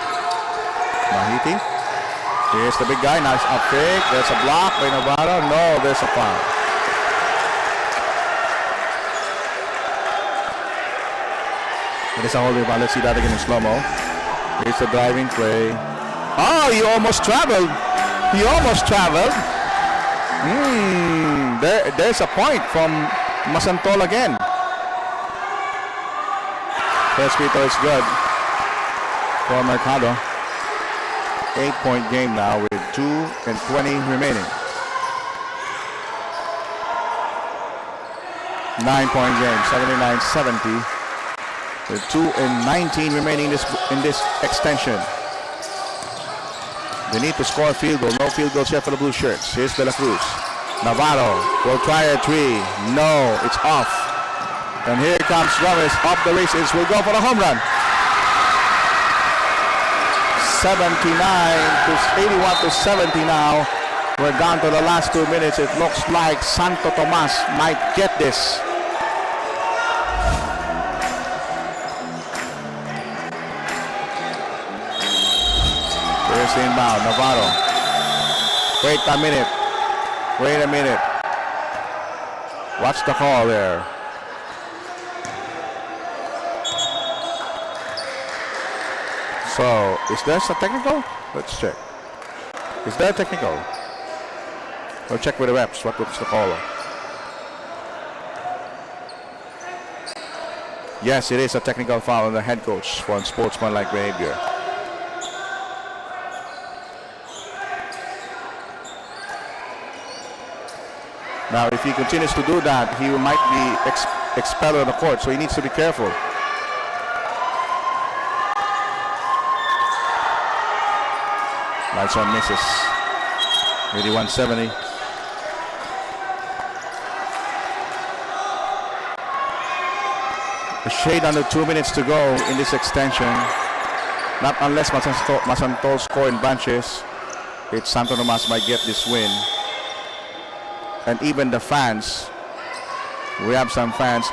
Speaker 2: Mahiti. Here's the big guy. Nice up fake. There's a block by Navarro. No, there's a foul. It is a holding foul. Let's see that again in slow-mo. Here's the driving play. Oh, he almost traveled. He almost traveled. There's a point from Masantol again. First free throw is good for Mercado. 8-point game now with 2:20 remaining. 9-point game, 79-70. With 2:19 remaining in this extension. They need to score a field goal. No field goals yet for the Blue Shirts. Here's De La Cruz. Navarro will try a three. No, it's off. And here comes Gomez off the races. Will go for a home run. 81 to 70 now. We're down to the last 2 minutes. It looks like Santo Tomas might get this. Here's the inbound. Navarro. Wait a minute. Wait a minute. What's the call there? So, is there a technical? Let's check. Is there a technical? We'll check with the reps. What was the call? Yes, it is a technical foul on the head coach for unsportsmanlike behavior. Now, if he continues to do that, he might be expelled on the court, so he needs to be careful. Lights on misses. 81-70. A shade under 2 minutes to go in this extension. Not unless Masantol score in bunches. It's Santo Tomas might get this win. And even the fans, we have some fans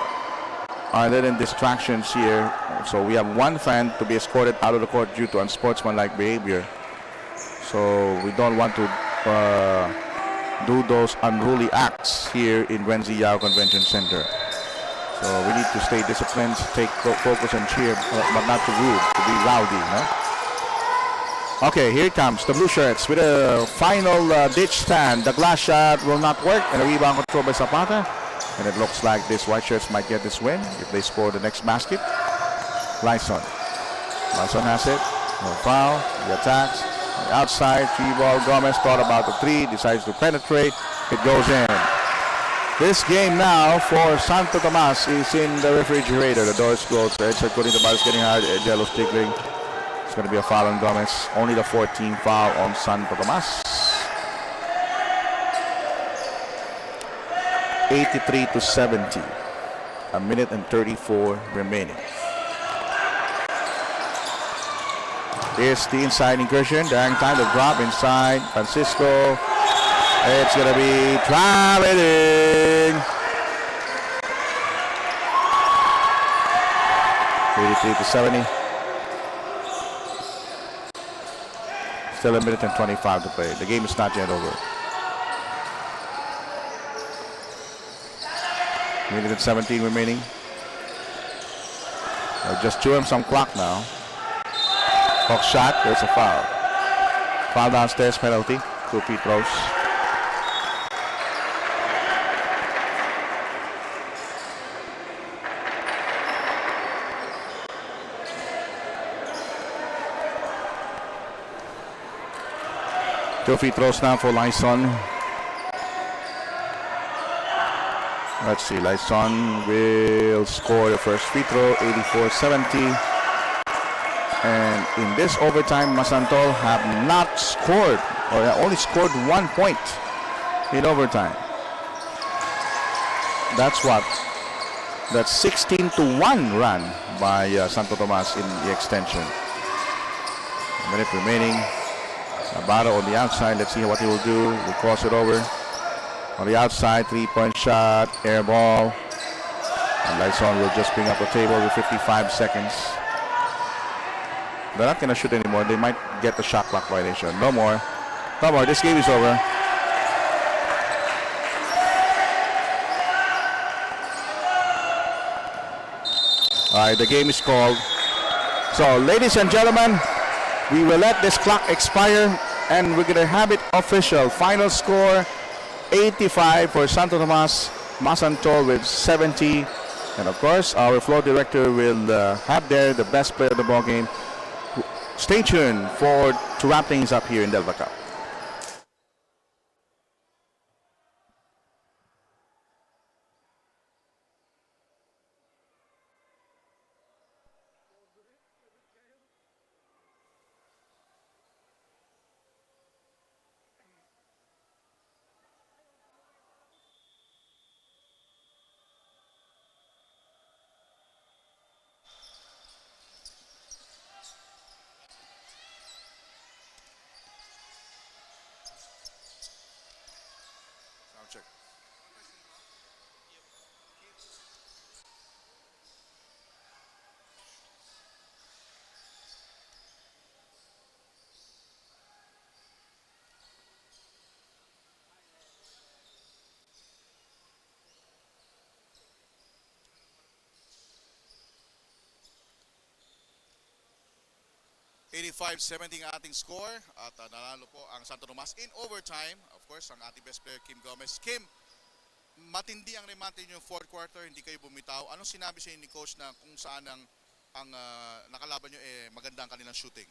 Speaker 2: are letting distractions here. So we have one fan to be escorted out of the court due to unsportsmanlike behavior. So we don't want to do those unruly acts here in GUIAO Convention Center. So we need to stay disciplined, take focus and cheer, but not to rude, to be rowdy. No? Okay, here it comes, the blue shirts with a final ditch stand. The glass shot will not work, and a rebound control by Zapata. And it looks like these white shirts might get this win if they score the next basket. Lyson has it, no foul, he attacks. Outside, 3-ball, Gomez thought about the three, decides to penetrate, it goes in. This game now for Santo Tomas is in the refrigerator. The door is closed, the headset putting the ball is getting hard, yellow tickling. It's going to be a foul on Gomez. Only the 14th foul on Santo Tomas. 83-70. A minute and 34 remaining. Here's the inside incursion. During time to drop inside. Francisco. It's going to be traveling. 83-70. Still a minute and 25 to play. The game is not yet over. Minute and 17 remaining. Just chewing some clock now. Hook shot, there's a foul. Foul downstairs, penalty, 2 free throws. Two free throws now for Lyson. Let's see, Lyson will score the first free throw, 84-70. And in this overtime, Masantol have not scored, or only scored 1 point in overtime. That's what? That's 16-1 run by Santo Tomas in the extension. A minute remaining. Navarro on the outside. Let's see what he will do. We'll cross it over. On the outside, 3-point shot, air ball. And Lyson will just bring up the table with 55 seconds. They're not going to shoot anymore. They might get the shot clock violation. No more. No more. This game is over. All right, the game is called. So, ladies and gentlemen, we will let this clock expire and we're going to have it official. Final score, 85 for Santo Tomas. Masantol with 70. And of course, our floor director will have there the best player of the ball game. Stay tuned to wrap things up here in Delta Cup. check. 85-70 ang ating score at nanalo po ang Santo Tomas in overtime. Of course, ang ating best player Kim Gomez. Kim, matindi ang remate niyo fourth quarter, hindi kayo bumitaw. Anong sinabi sa inyo ni coach na kung saan ang nakalaban niyo maganda ang kanilang shooting?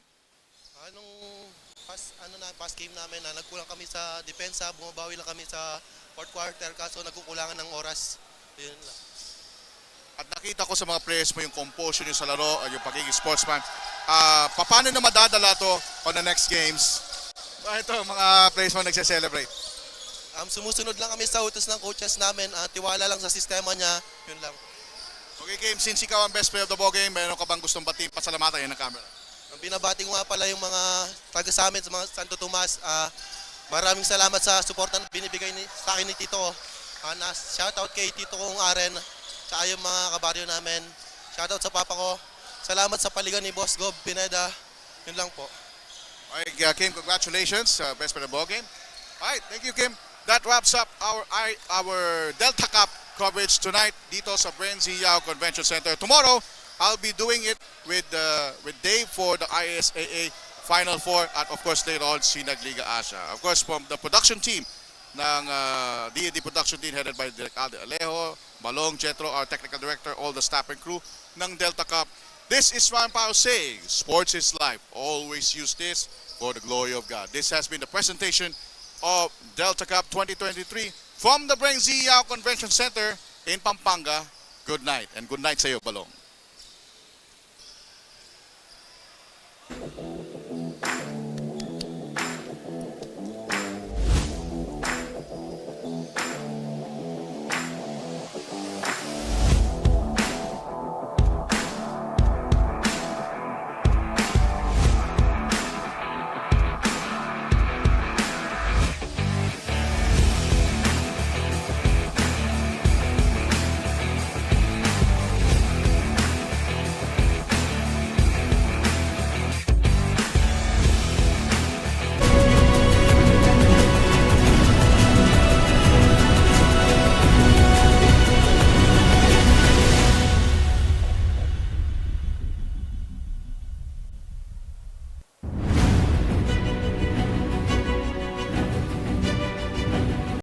Speaker 1: Past game namin na nagkulang kami sa depensa, bumabawi lang kami sa fourth quarter kaso nagkukulangan ng oras. Yun lang.
Speaker 2: At nakita ko sa mga players mo yung composure nyo sa laro, yung pagiging sportsman. Paano na madadala to on the next games? Ito, mga players mo nagse-celebrate.
Speaker 1: Sumusunod lang kami sa utos ng coaches namin. Tiwala lang sa sistema niya. Yun lang.
Speaker 2: Okay, Kim, since ikaw ang best player of the ball game, meron ka bang gustong batiin pasalamatan yan ng camera?
Speaker 1: Ang binabati ko nga pala yung mga taga sa amin, sa mga Santo Tomas. Maraming salamat sa suporta na binibigay sa akin ni Tito. Shoutout kay Tito kong Aren. Tsaka yung mga kabaryo namin. Shoutout sa papa ko. Salamat sa paligan ni Boss Gob Pineda. Yun lang po.
Speaker 2: Alright, Kim, congratulations. Best player of the ball game. Alright, thank you, Kim. That wraps up our Delta Cup coverage tonight dito sa BREN GUIAO Convention Center. Tomorrow, I'll be doing it with Dave for the ISAA Final Four at of course later on Sinag Liga Asia. Of course, from the production team ng DAD production team headed by Direk Alde Alejo, Balong, Jetro, our technical director, all the staff and crew ng Delta Cup. This is Ron Pao saying, sports is life. Always use this for the glory of God. This has been the presentation of Delta Cup 2023 from the BREN GUIAO Convention Center in Pampanga. Good night, and good night sa iyo, Balong.